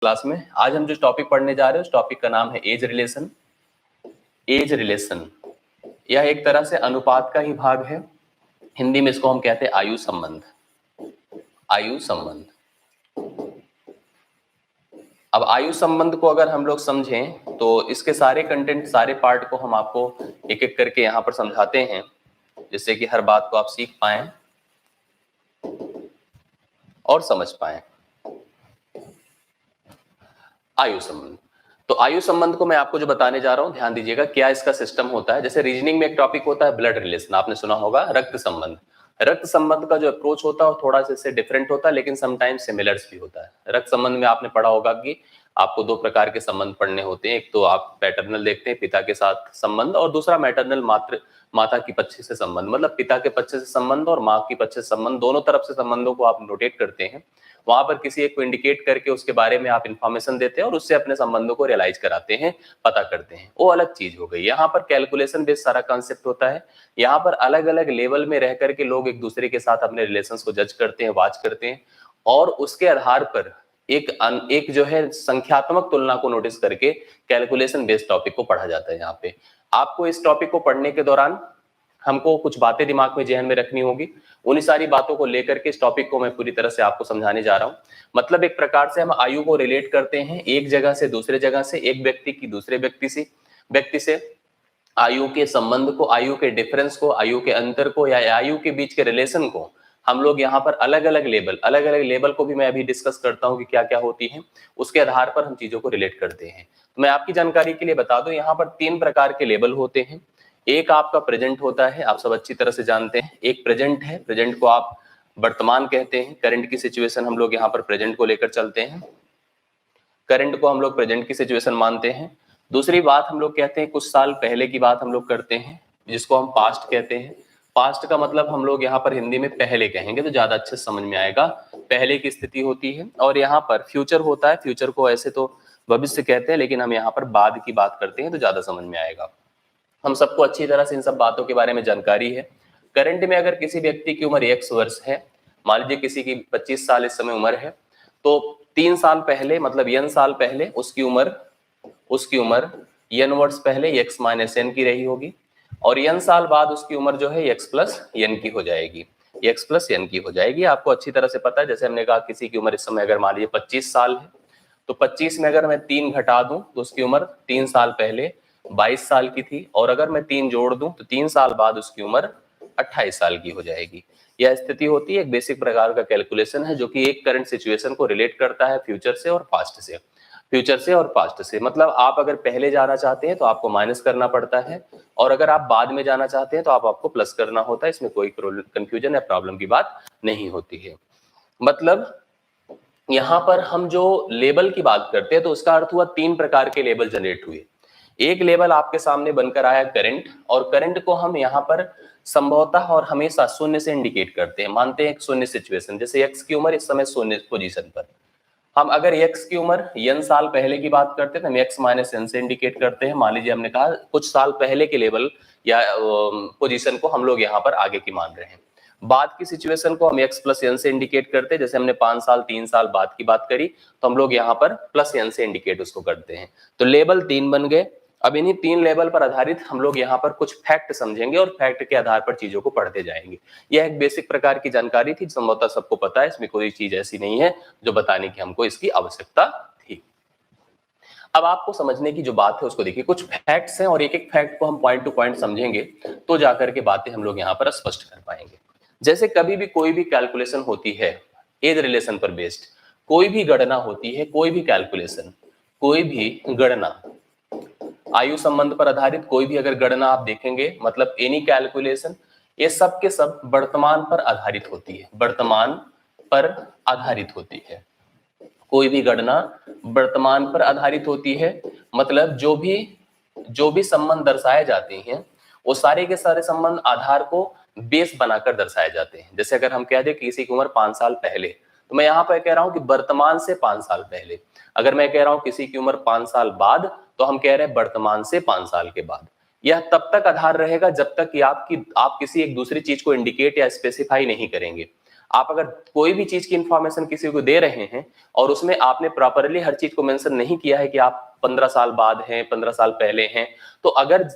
Class में आज हम जो टॉपिक पढ़ने जा रहे हैं उस टॉपिक का नाम है एज रिलेशन। एज रिलेशन यह एक तरह से अनुपात का ही भाग है। हिंदी में इसको हम कहते हैं आयु संबंध। आयु संबंध। अब आयु संबंध को अगर हम लोग समझें तो इसके सारे कंटेंट, सारे पार्ट को हम आपको एक एक करके यहाँ पर समझाते हैं, जिससे कि हर बात को आप सीख पाएं और समझ पाएं। आयु संबंध, तो आयु संबंध को मैं आपको जो बताने जा रहा हूं, ध्यान दीजिएगा क्या इसका सिस्टम होता है। जैसे रीजनिंग में एक टॉपिक होता है ब्लड रिलेशन, आपने सुना होगा, रक्त संबंध। रक्त संबंध का जो अप्रोच होता है वो थोड़ा सा इससे डिफरेंट होता है, लेकिन समटाइम्स सिमिलर्स भी होता है। रक्त संबंध में आपने पढ़ा होगा कि आपको दो प्रकार के संबंध पढ़ने होते हैं। एक तो आप पैटर्नल देखते हैं, पिता के साथ संबंध, और दूसरा मैटरनल, माता की पक्ष से संबंध, मतलब पिता के पक्ष से संबंध और माँ की पक्ष से संबंध, दोनों तरफ से संबंधों को आप नोटेट करते हैं। वहां पर किसी एक को इंडिकेट करके उसके बारे में आप इंफॉर्मेशन देते हैं और उससे अपने संबंधों को रियलाइज कराते हैं, पता करते हैं। वो अलग चीज हो गई। यहाँ पर कैलकुलेशन बेस्ड सारा कॉन्सेप्ट होता है। यहाँ पर अलग अलग लेवल में रह करके लोग एक दूसरे के साथ अपने रिलेशंस को जज करते हैं, वाच करते हैं, और उसके आधार पर एक जो है संख्यात्मक तुलना को नोटिस करके कैलकुलेशन बेस्ड टॉपिक को पढ़ा जाता है। यहाँ पे आपको इस टॉपिक को पढ़ने के दौरान हमको कुछ बातें दिमाग में, जहन में रखनी होगी। उन्हीं सारी बातों को लेकर के इस टॉपिक को मैं पूरी तरह से आपको समझाने जा रहा हूं। मतलब एक प्रकार से हम आयु को रिलेट करते हैं एक जगह से दूसरे जगह से, एक व्यक्ति की दूसरे व्यक्ति से आयु के संबंध को, आयु के डिफरेंस को, आयु के अंतर को, या आयु के बीच के रिलेशन को हम लोग यहाँ पर अलग अलग लेवल को भी मैं अभी डिस्कस करता हूँ कि क्या क्या होती है। उसके आधार पर हम चीजों को रिलेट करते हैं। तो मैं आपकी जानकारी के लिए बता दूं, यहाँ पर 3 प्रकार के लेवल होते हैं। एक आपका प्रेजेंट होता है, आप सब अच्छी तरह से जानते हैं। एक प्रेजेंट है, प्रेजेंट को आप वर्तमान कहते हैं। करंट की सिचुएशन हम लोग यहाँ पर प्रेजेंट को लेकर चलते हैं, करंट को हम लोग प्रेजेंट की सिचुएशन मानते हैं। दूसरी बात हम लोग कहते हैं कुछ साल पहले की बात हम लोग करते हैं, जिसको हम पास्ट कहते हैं। पास्ट का मतलब हम लोग यहाँ पर हिंदी में पहले कहेंगे तो ज्यादा अच्छे समझ में आएगा, पहले की स्थिति होती है। और यहाँ पर फ्यूचर होता है, फ्यूचर को ऐसे तो भविष्य कहते हैं, लेकिन हम यहाँ पर बाद की बात करते हैं तो ज्यादा समझ में आएगा। हम सबको अच्छी तरह से इन सब बातों के बारे में जानकारी है। करंट में अगर किसी व्यक्ति की उम्र 1 वर्ष है, मान लीजिए किसी की 25 साल इस समय उम्र है, तो 3 साल पहले, मतलब n साल पहले उसकी उम्र n वर्ष पहले x माइनस n की रही होगी, और n साल बाद उसकी उम्र जो है x प्लस n की हो जाएगी, x प्लस n की हो जाएगी। आपको अच्छी तरह से पता है। जैसे हमने कहा किसी की उम्र इस समय अगर मान लीजिए 25 साल है, तो 25 में अगर मैं 3 घटा दूं तो उसकी उम्र 3 साल पहले 22 साल की थी, और अगर मैं 3 जोड़ दूं तो 3 साल बाद उसकी उम्र 28 साल की हो जाएगी। यह स्थिति होती है। एक बेसिक प्रकार का कैलकुलेशन है जो कि एक करंट सिचुएशन को रिलेट करता है फ्यूचर से और पास्ट से। फ्यूचर से और पास्ट से मतलब आप अगर पहले जाना चाहते हैं तो आपको माइनस करना पड़ता है, और अगर आप बाद में जाना चाहते हैं तो आपको प्लस करना होता है। इसमें कोई कंफ्यूजन या प्रॉब्लम की बात नहीं होती है। मतलब यहाँ पर हम जो लेवल की बात करते हैं तो उसका अर्थ हुआ 3 प्रकार के लेवल जनरेट हुए। एक लेवल आपके सामने बनकर आया करंट, और करंट को हम यहाँ पर संभवतः और हमेशा शून्य से इंडिकेट करते हैं, मानते हैं एक शून्य सिचुएशन। जैसे x की उम्र इस समय शून्य पोजीशन पर, हम अगर x की उम्र n साल पहले की बात करते हैं तो हम x माइनस n से इंडिकेट करते हैं। मान लीजिए हमने कहा कुछ साल पहले के लेवल या पोजीशन को हम लोग यहाँ पर आगे की मान रहे हैं। बाद की सिचुएशन को हम x प्लस n से इंडिकेट करते हैं। जैसे हमने 5 साल 3 साल बाद की बात करी तो हम लोग यहाँ पर प्लस n से इंडिकेट उसको करते हैं। तो लेवल 3 बन गए। अब इन्हीं 3 लेवल पर आधारित हम लोग यहाँ पर कुछ फैक्ट समझेंगे और फैक्ट के आधार पर चीजों को पढ़ते जाएंगे। यह एक बेसिक प्रकार की जानकारी थी, संभवतः सबको पता है, इसमें कोई चीज ऐसी नहीं है जो बताने की हमको इसकी आवश्यकता थी। अब आपको समझने की जो बात है उसको देखिए, कुछ फैक्ट्स हैं और एक एक फैक्ट को हम पॉइंट टू पॉइंट समझेंगे तो जाकर के बातें हम लोग यहाँ पर स्पष्ट कर पाएंगे। जैसे कभी भी कोई भी कैलकुलेशन होती है एज रिलेशन पर बेस्ड, कोई भी गणना होती है, कोई भी कैलकुलेशन, कोई भी गणना आयु संबंध पर आधारित कोई भी अगर गणना आप देखेंगे, मतलब एनी कैलकुलेशन, ये सब के सब वर्तमान पर आधारित होती है, वर्तमान पर आधारित होती है। कोई भी गणना वर्तमान पर आधारित होती है। मतलब जो भी संबंध दर्शाए जाते हैं वो सारे के सारे संबंध आधार को बेस बनाकर दर्शाए जाते हैं। जैसे अगर हम कह दें कि किसी की उम्र 5 साल पहले, तो मैं यहाँ पर कह रहा हूं कि वर्तमान से 5 साल पहले। अगर मैं कह रहा हूं किसी की उम्र 5 साल बाद, तो हम कह रहे हैं वर्तमान से 5 साल के बाद। यह तब तक आधार रहेगा जब तक कि आप किसी एक दूसरी चीज को इंडिकेट या स्पेसिफाई नहीं करेंगे। आप अगर कोई भी चीज की इंफॉर्मेशन किसी को दे रहे हैं और उसमें आपने प्रॉपरली हर चीज को मेंशन नहीं किया है कि आप 15 साल बाद हैं, 15 साल पहले हैं, तो अगर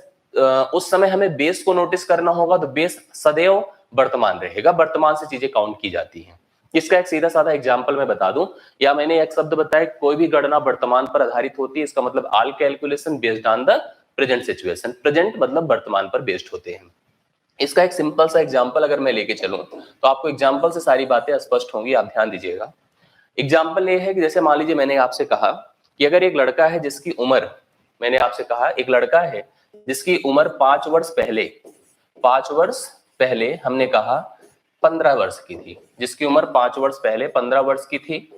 उस समय हमें बेस को नोटिस करना होगा तो बेस सदैव वर्तमान रहेगा, वर्तमान से चीजें काउंट की जाती हैं। इसका एक सीधा साधा एग्जांपल मैं बता दूं, या मैंने एक शब्द बताया, कोई भी गणना वर्तमान पर आधारित होती है, इसका मतलब all calculation based on the present situation. Present मतलब वर्तमान पर बेस्ड होते हैं। इसका एक सिंपल सा एग्जांपल अगर मैं लेके चलूं तो आपको एग्जांपल से सारी बातें स्पष्ट होंगी, आप ध्यान दीजिएगा। एग्जांपल ये है कि जैसे मान लीजिए मैंने आपसे कहा कि अगर एक लड़का है जिसकी उम्र, मैंने आपसे कहा एक लड़का है जिसकी उम्र 5 वर्ष पहले हमने कहा 15 वर्ष की थी, जिसकी उम्र 5 वर्ष पहले 15 वर्ष की थी।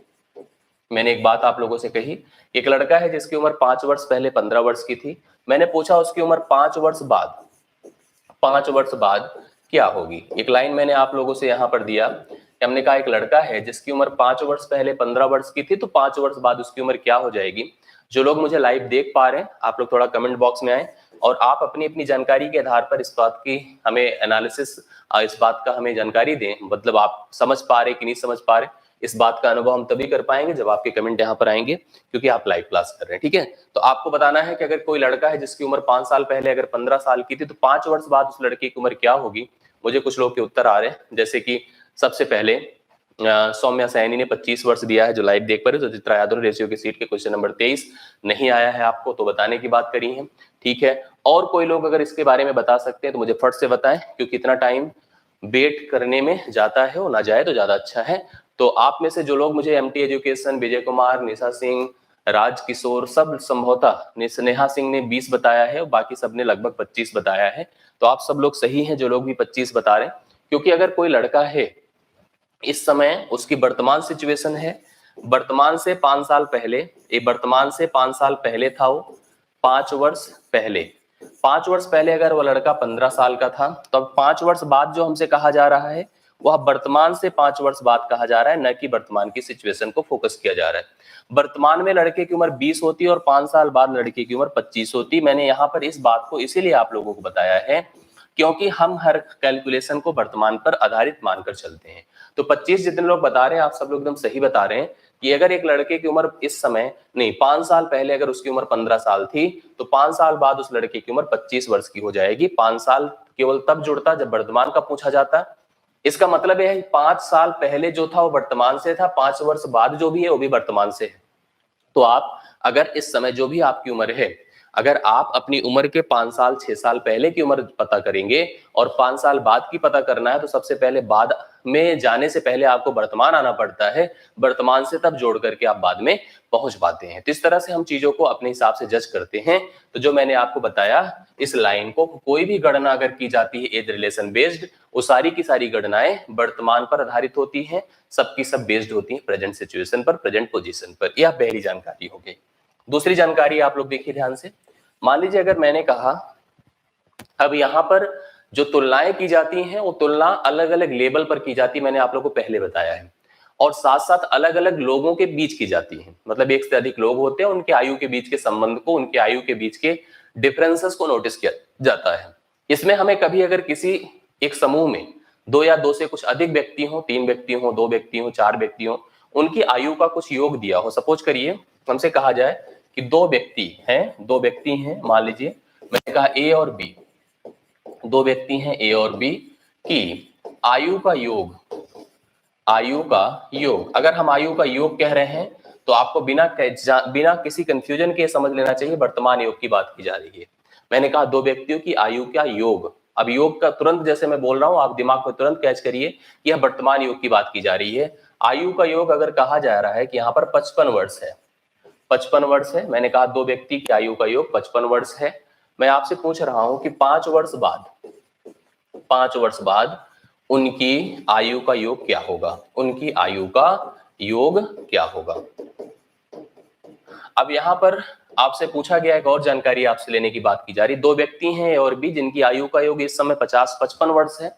मैंने एक बात आप लोगों से कही, एक लड़का है जिसकी उम्र 5 वर्ष पहले 15 वर्ष की थी। मैंने पूछा उसकी उम्र 5 वर्ष बाद क्या होगी। एक लाइन मैंने आप लोगों से यहां पर दिया, हमने कहा एक लड़का है जिसकी उम्र 5 वर्ष पहले 15 वर्ष की थी, तो 5 वर्ष बाद उसकी उम्र क्या हो जाएगी। जो लोग मुझे लाइव देख पा रहे हैं, आप लोग थोड़ा कमेंट बॉक्स में आए और आप अपनी अपनी जानकारी के आधार पर इस बात की हमें एनालिसिस, इस बात का हमें जानकारी दें, मतलब आप समझ पा रहे कि नहीं समझ पा रहे। इस बात का अनुभव हम तभी कर पाएंगे जब आपके कमेंट यहाँ पर आएंगे, क्योंकि आप लाइव क्लास कर रहे हैं, ठीक है। तो आपको बताना है कि अगर कोई लड़का है जिसकी उम्र 5 साल पहले अगर 15 साल की थी, तो 5 वर्ष बाद उस लड़के की उम्र क्या होगी। मुझे कुछ लोग के उत्तर आ रहे हैं, जैसे कि सबसे पहले सौम्या सैनी ने 25 वर्ष दिया है, जो लाइव देख पा रहे हो। चित्रा यादव रेशियो की सीट के क्वेश्चन नंबर 23 नहीं आया है आपको, तो बताने की बात करी है, ठीक है। और कोई लोग अगर इसके बारे में बता सकते हैं तो मुझे फट से बताएं, क्योंकि इतना टाइम वेट करने में जाता है, वो ना जाए तो ज्यादा अच्छा है। तो आप में से जो लोग मुझे एमटी एजुकेशन, विजय कुमार, निशा सिंह, राज किशोर, सब संभवतः नेहा सिंह ने 20 बताया है और बाकी सब ने लगभग 25 बताया है, तो आप सब लोग सही हैं जो लोग भी 25 बता रहे हैं। क्योंकि अगर कोई लड़का है इस समय, उसकी वर्तमान सिचुएशन है, वर्तमान से 5 साल पहले, ये वर्तमान से 5 साल पहले था वो, 5 वर्ष पहले, 5 वर्ष पहले अगर वो लड़का 15 साल का था, तो अब 5 वर्ष बाद जो हमसे कहा जा रहा है वह वर्तमान से 5 वर्ष बाद कहा जा रहा है, न कि वर्तमान की सिचुएशन को फोकस किया जा रहा है। वर्तमान में लड़के की उम्र 20 होती है और 5 साल बाद लड़के की उम्र 25 होती। मैंने यहाँ पर इस बात को इसीलिए आप लोगों को बताया है क्योंकि हम हर कैलकुलेशन को वर्तमान पर आधारित मानकर चलते हैं। तो 25 जितने लोग बता रहे हैं, आप सब लोग एकदम सही बता रहे हैं कि अगर एक लड़के की उम्र इस समय नहीं, 5 साल पहले अगर उसकी उम्र 15 साल थी, तो 5 साल बाद उस लड़के की उम्र 25 वर्ष की हो जाएगी। 5 साल केवल तब जुड़ता जब वर्तमान का पूछा जाता। इसका मतलब यह है 5 साल पहले जो था वो वर्तमान से था, 5 वर्ष बाद जो भी है वो भी वर्तमान से है। तो आप अगर इस समय जो भी आपकी उम्र है, अगर आप अपनी उम्र के 5 साल 6 साल पहले की उम्र पता करेंगे और 5 साल बाद की पता करना है, तो सबसे पहले बाद में जाने से पहले आपको वर्तमान आना पड़ता है, वर्तमान से तब जोड़ करके आप बाद में पहुंच पाते हैं। तो इस तरह से हम चीजों को अपने हिसाब से जज करते हैं। तो जो मैंने आपको बताया, इस लाइन को कोई भी गणना अगर की जाती है एज रिलेशन बेस्ड, वो सारी की सारी गणनाएं वर्तमान पर आधारित होती हैं, सबकी सब बेस्ड होती हैं प्रेजेंट सिचुएशन पर, प्रेजेंट पोजीशन पर। यह पहली जानकारी हो गई। दूसरी जानकारी आप लोग देखिए ध्यान से। मान लीजिए अगर मैंने कहा, अब यहां पर जो तुलनाएं की जाती हैं वो तुलना अलग अलग लेवल पर की जाती है, मैंने आप लोगों को पहले बताया है, और साथ साथ अलग अलग लोगों के बीच की जाती है। मतलब एक से अधिक लोग होते हैं, उनके आयु के बीच के संबंध को, उनके आयु के बीच के डिफरेंसेस को नोटिस किया जाता है। इसमें हमें कभी अगर किसी एक समूह में 2 या 2 से कुछ अधिक व्यक्ति हो, 3 व्यक्ति हो, 2 व्यक्ति हो, 4 व्यक्ति हो, उनकी आयु का कुछ योग दिया हो। सपोज करिए हमसे कहा जाए कि 2 व्यक्ति हैं, मान लीजिए मैंने कहा ए और बी, 2 व्यक्ति हैं ए और बी की आयु का योग, अगर हम आयु का योग कह रहे हैं तो आपको बिना किसी कंफ्यूजन के समझ लेना चाहिए वर्तमान योग की बात की जा रही है। मैंने कहा 2 व्यक्तियों की आयु का योग, अब योग का तुरंत जैसे मैं बोल रहा हूं आप दिमाग में तुरंत कैच करिए कि यह वर्तमान योग की बात की जा रही है। आयु का योग अगर कहा जा रहा है कि यहाँ पर 55 वर्ष है, 55 वर्ष है, मैंने कहा 2 व्यक्ति की आयु का योग 55 वर्ष है। मैं आपसे पूछ रहा हूं कि 5 वर्ष बाद उनकी आयु का योग क्या होगा, उनकी आयु का योग क्या होगा। अब यहां पर आपसे पूछा गया, एक और जानकारी आपसे लेने की बात की जा रही, 2 व्यक्ति हैं ए और बी जिनकी आयु का योग इस समय 55 वर्ष है।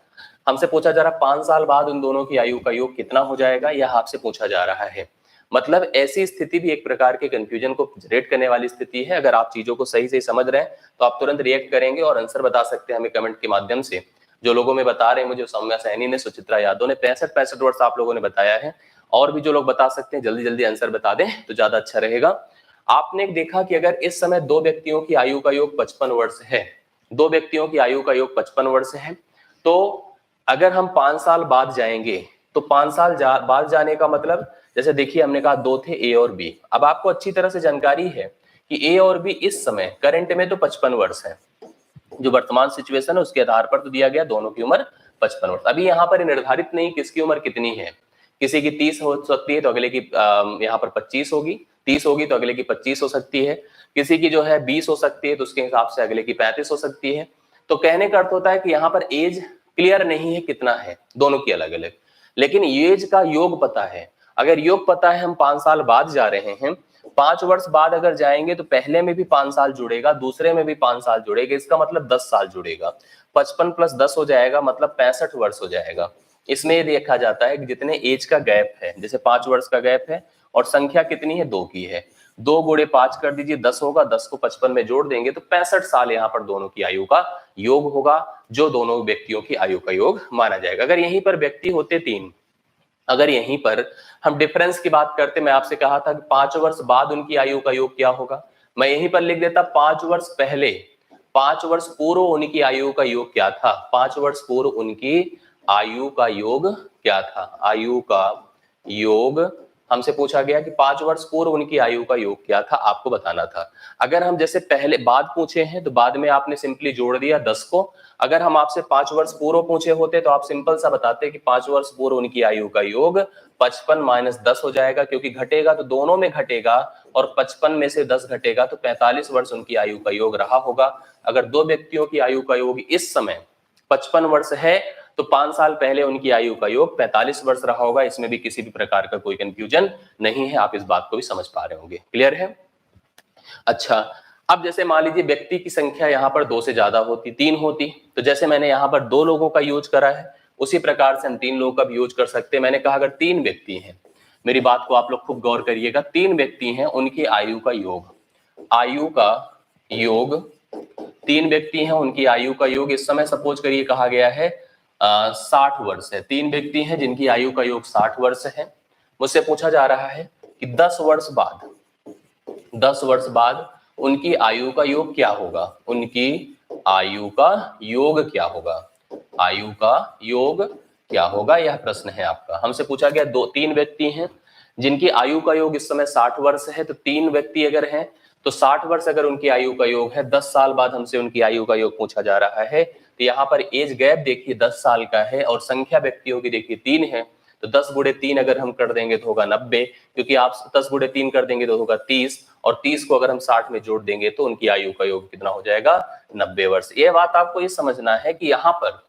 हमसे पूछा जा रहा 5 साल बाद उन दोनों की आयु का योग कितना हो जाएगा, यह आपसे पूछा जा रहा है। मतलब ऐसी स्थिति भी एक प्रकार के कंफ्यूजन को जनरेट करने वाली स्थिति है। अगर आप चीजों को सही से समझ रहे हैं तो आप तुरंत रिएक्ट करेंगे और आंसर बता सकते हैं हमें कमेंट के माध्यम से। जो लोगों में बता रहे हैं मुझे, सौम्या सैनी ने, सुचित्रा यादव ने 65 वर्ष आप लोगों ने बताया है। और भी जो लोग बता सकते हैं जल्दी जल्दी आंसर बता दें तो ज्यादा अच्छा रहेगा। आपने देखा कि अगर इस समय दो व्यक्तियों की आयु का योग 55 वर्ष है, दो व्यक्तियों की आयु का योग 55 वर्ष है, तो अगर हम 5 साल बाद जाएंगे तो 5 साल बाद जाने का मतलब, जैसे देखिए हमने कहा दो थे ए और बी। अब आपको अच्छी तरह से जानकारी है कि ए और बी इस समय करंट में तो 55 वर्ष है, जो वर्तमान सिचुएशन है उसके आधार पर तो दिया गया दोनों की उम्र 55 वर्ष। अभी यहाँ पर निर्धारित नहीं किसकी उम्र कितनी है, किसी की 30 हो सकती है तो अगले की यहाँ पर 25 होगी, 30 होगी तो अगले की 25 हो सकती है, किसी की जो है 20 हो सकती है तो उसके हिसाब से अगले की 35 हो सकती है। तो कहने का अर्थ होता है कि यहाँ पर एज क्लियर नहीं है कितना है, दोनों की अलग अलग, लेकिन एज का योग पता है। अगर योग पता है, हम 5 साल बाद जा रहे हैं, 5 वर्ष बाद अगर जाएंगे तो पहले में भी 5 साल जुड़ेगा, दूसरे में भी 5 साल जुड़ेगा, इसका मतलब 10 साल जुड़ेगा। 55 + 10 हो जाएगा, मतलब 65 वर्ष हो जाएगा। इसमें ये देखा जाता है कि जितने एज का गैप है, जैसे 5 वर्ष का गैप है और संख्या कितनी है, 2 की है, 2 गुणे 5 कर दीजिए 10 होगा, 10 को 55 में जोड़ देंगे तो 65 साल यहाँ पर दोनों की आयु का योग होगा, जो दोनों व्यक्तियों की आयु का योग माना जाएगा। अगर यहीं पर व्यक्ति होते 3, अगर यहीं पर हम डिफरेंस की बात करते, मैं आपसे कहा था कि 5 वर्ष बाद उनकी आयु का योग क्या होगा, मैं यहीं पर लिख देता 5 वर्ष पहले, 5 वर्ष पूर्व उनकी आयु का योग क्या था, 5 वर्ष पूर्व उनकी आयु का योग क्या था। आयु का योग हमसे पूछा गया कि 5 वर्ष पूर्व उनकी आयु का योग क्या था, आपको बताना था। अगर हम जैसे पहले बाद पूछे हैं तो बाद में आपने सिंपली जोड़ दिया 10 को। अगर हम आपसे 5 वर्ष पूर्व पूछे होते तो आप सिंपल सा बताते कि 5 वर्ष पूर्व उनकी आयु का योग 55 - 10 हो जाएगा, क्योंकि घटेगा तो दोनों में घटेगा और 55 में से 10 घटेगा तो 45 वर्ष उनकी आयु का योग रहा होगा। अगर दो व्यक्तियों की आयु का योग इस समय 55 वर्ष है तो 5 साल पहले उनकी आयु का योग 45 वर्ष रहा होगा। इसमें भी किसी भी प्रकार का कोई कंफ्यूजन नहीं है, आप इस बात को भी समझ पा रहे होंगे। क्लियर है? अच्छा, अब जैसे मान लीजिए व्यक्ति की संख्या यहाँ पर 2 से ज्यादा होती, 3 होती, तो जैसे मैंने यहाँ पर 2 लोगों का यूज करा है उसी प्रकार से हम 3 लोगों का भी यूज कर सकते हैं। मैंने कहा अगर 3 व्यक्ति हैं, मेरी बात को आप लोग खूब गौर करिएगा, 3 व्यक्ति हैं, उनकी आयु का योग, आयु का योग, 3 व्यक्ति हैं उनकी आयु का योग इस समय सपोज करिए कहा गया है 60 वर्ष है। 3 व्यक्ति हैं जिनकी आयु का योग 60 वर्ष है। मुझसे पूछा जा रहा है कि 10 वर्ष बाद, 10 वर्ष बाद उनकी आयु का योग क्या होगा, उनकी आयु का योग क्या होगा, आयु का योग क्या होगा, यह प्रश्न है आपका। हमसे पूछा गया 3 व्यक्ति हैं जिनकी आयु का योग इस समय 60 वर्ष है, तो 3 व्यक्ति अगर हैं तो 60 वर्ष अगर उनकी आयु का योग है, 10 साल बाद हमसे उनकी आयु का योग पूछा जा रहा है, तो यहाँ पर एज गैप देखिए 10 साल का है और संख्या व्यक्तियों की देखिए 3 है, तो 10 × 3 अगर हम कर देंगे तो होगा 90, क्योंकि आप 10 × 3 कर देंगे तो होगा 30, और 30 को अगर हम 60 में जोड़ देंगे तो उनकी आयु का योग कितना हो जाएगा, 90 वर्ष। ये बात आपको ये समझना है कि यहाँ पर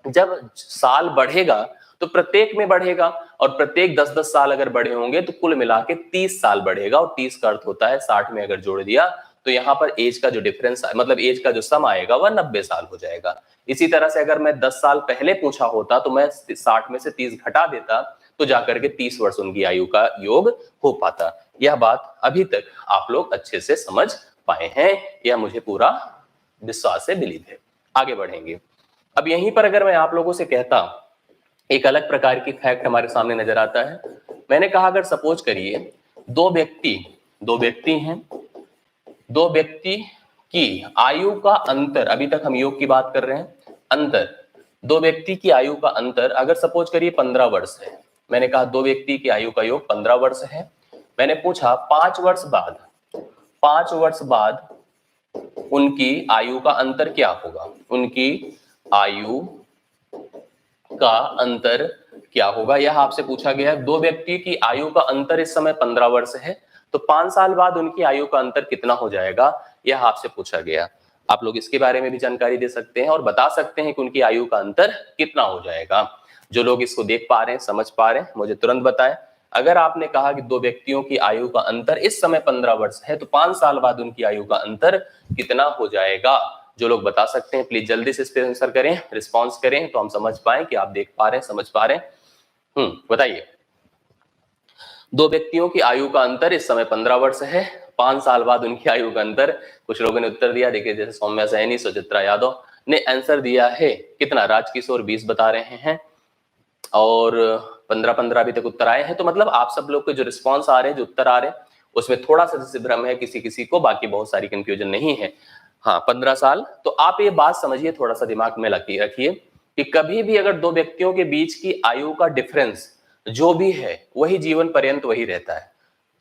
जब साल बढ़ेगा तो प्रत्येक में बढ़ेगा, और प्रत्येक 10-10 साल अगर बढ़े होंगे तो कुल मिला के 30 साल बढ़ेगा, और 30 का अर्थ होता है 60 में अगर जोड़ दिया तो यहाँ पर एज का जो डिफरेंस मतलब एज का जो सम आएगा वह 90 साल हो जाएगा। इसी तरह से अगर मैं 10 साल पहले पूछा होता तो मैं 60 में से 30 घटा देता तो जाकर के 30 वर्ष उनकी आयु का योग हो पाता। यह बात अभी तक आप लोग अच्छे से समझ पाए हैं, यह मुझे पूरा विश्वास है, बिलीव है। आगे बढ़ेंगे। अब यहीं पर अगर मैं आप लोगों से कहता, एक अलग प्रकार की फैक्ट हमारे सामने नजर आता है। मैंने कहा अगर सपोज करिए दो व्यक्ति हैं, दो व्यक्ति की आयु का अंतर, अभी तक हम योग की बात कर रहे हैं, अंतर, दो व्यक्ति की आयु का अंतर अगर सपोज करिए 15 वर्ष है। मैंने कहा दो व्यक्ति की आयु का योग 15 वर्ष है। मैंने पूछा 5 वर्ष बाद, 5 वर्ष बाद उनकी आयु का अंतर क्या होगा, उनकी आयु का अंतर क्या होगा, यह आपसे पूछा गया है। दो व्यक्ति की आयु का अंतर इस समय 15 वर्ष है, तो 5 साल बाद उनकी आयु का अंतर कितना हो जाएगा, यह आपसे पूछा गया। आप लोग इसके बारे में भी जानकारी दे सकते हैं और बता सकते हैं कि उनकी आयु का अंतर कितना हो जाएगा। जो लोग इसको देख पा रहे हैं, समझ पा रहे हैं, मुझे तुरंत बताएं। अगर आपने कहा कि दो व्यक्तियों की आयु का अंतर इस समय 15 वर्ष है, तो 5 साल बाद उनकी आयु का अंतर कितना हो जाएगा। जो लोग बता सकते हैं प्लीज जल्दी से इस पे आंसर करें, रिस्पॉन्स करें, तो हम समझ पाए कि आप देख पा रहे हैं, समझ पा रहे हैं। बताइए। दो व्यक्तियों की आयु का अंतर इस समय 15 वर्ष है, 5 साल बाद उनकी आयु का अंतर, कुछ लोगों ने उत्तर दिया, देखिए जैसे सौम्या सैनी, सुचित्रा यादव, ने आंसर दिया है कितना, राजकिशोर 20 बता रहे हैं और 15 अभी तक उत्तर आए हैं। तो मतलब आप सब लोग के जो रिस्पॉन्स आ रहे हैं, जो उत्तर आ रहे हैं, उसमें थोड़ा सा जैसे भ्रम है किसी किसी को, बाकी बहुत सारी कंफ्यूजन नहीं है। हाँ 15 साल। तो आप ये बात समझिए, थोड़ा सा दिमाग में रखिए कि कभी भी अगर दो व्यक्तियों के बीच की आयु का डिफरेंस जो भी है वही जीवन पर्यंत वही रहता है।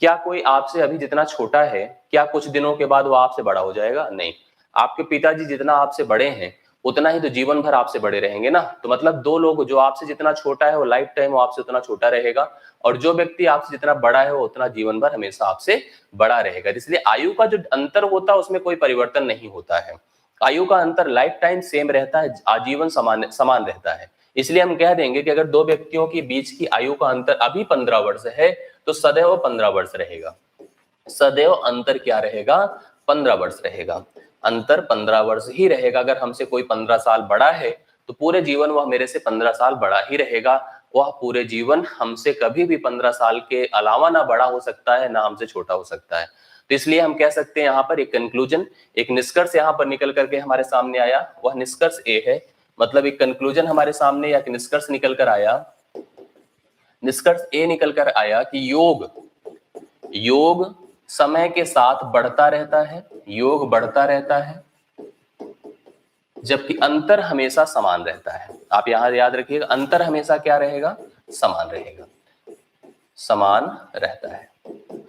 क्या कोई आपसे अभी जितना छोटा है, क्या कुछ दिनों के बाद वो आपसे बड़ा हो जाएगा? नहीं। आपके पिताजी जितना आपसे बड़े हैं उतना ही तो जीवन भर आपसे बड़े रहेंगे ना। तो मतलब दो लोग, जो आपसे जितना छोटा है वो लाइफ टाइम वो आपसे उतना छोटा रहेगा, और जो व्यक्ति आपसे जितना बड़ा है वो उतना जीवन भर हमेशा आपसे बड़ा रहेगा। इसलिए आयु का जो अंतर होता है उसमें कोई परिवर्तन नहीं होता है। आयु का अंतर लाइफ टाइम सेम रहता है, आजीवन समान रहता है। इसलिए हम कह देंगे कि अगर दो व्यक्तियों के बीच की आयु का अंतर अभी 15 वर्ष है तो सदैव 15 वर्ष रहेगा। सदैव अंतर क्या रहेगा? 15 वर्ष रहेगा। अंतर 15 वर्ष ही रहेगा। अगर हमसे कोई 15 साल बड़ा है तो पूरे जीवन वह मेरे से 15 साल बड़ा ही रहेगा। वह पूरे जीवन हमसे कभी भी 15 साल के अलावा ना बड़ा हो सकता है, ना हमसे छोटा हो सकता है। तो इसलिए हम कह सकते हैं यहाँ पर एक कंक्लूजन, एक निष्कर्ष यहाँ पर निकल करके हमारे सामने आया। वह निष्कर्ष ए है, मतलब एक कंक्लूजन हमारे सामने या निष्कर्ष निकल कर आया। निष्कर्ष ए निकल कर आया कि योग समय के साथ बढ़ता रहता है, योग बढ़ता रहता है, जबकि अंतर हमेशा समान रहता है। आप यहां याद रखिएगा, अंतर हमेशा क्या रहेगा? समान रहेगा, समान रहता है।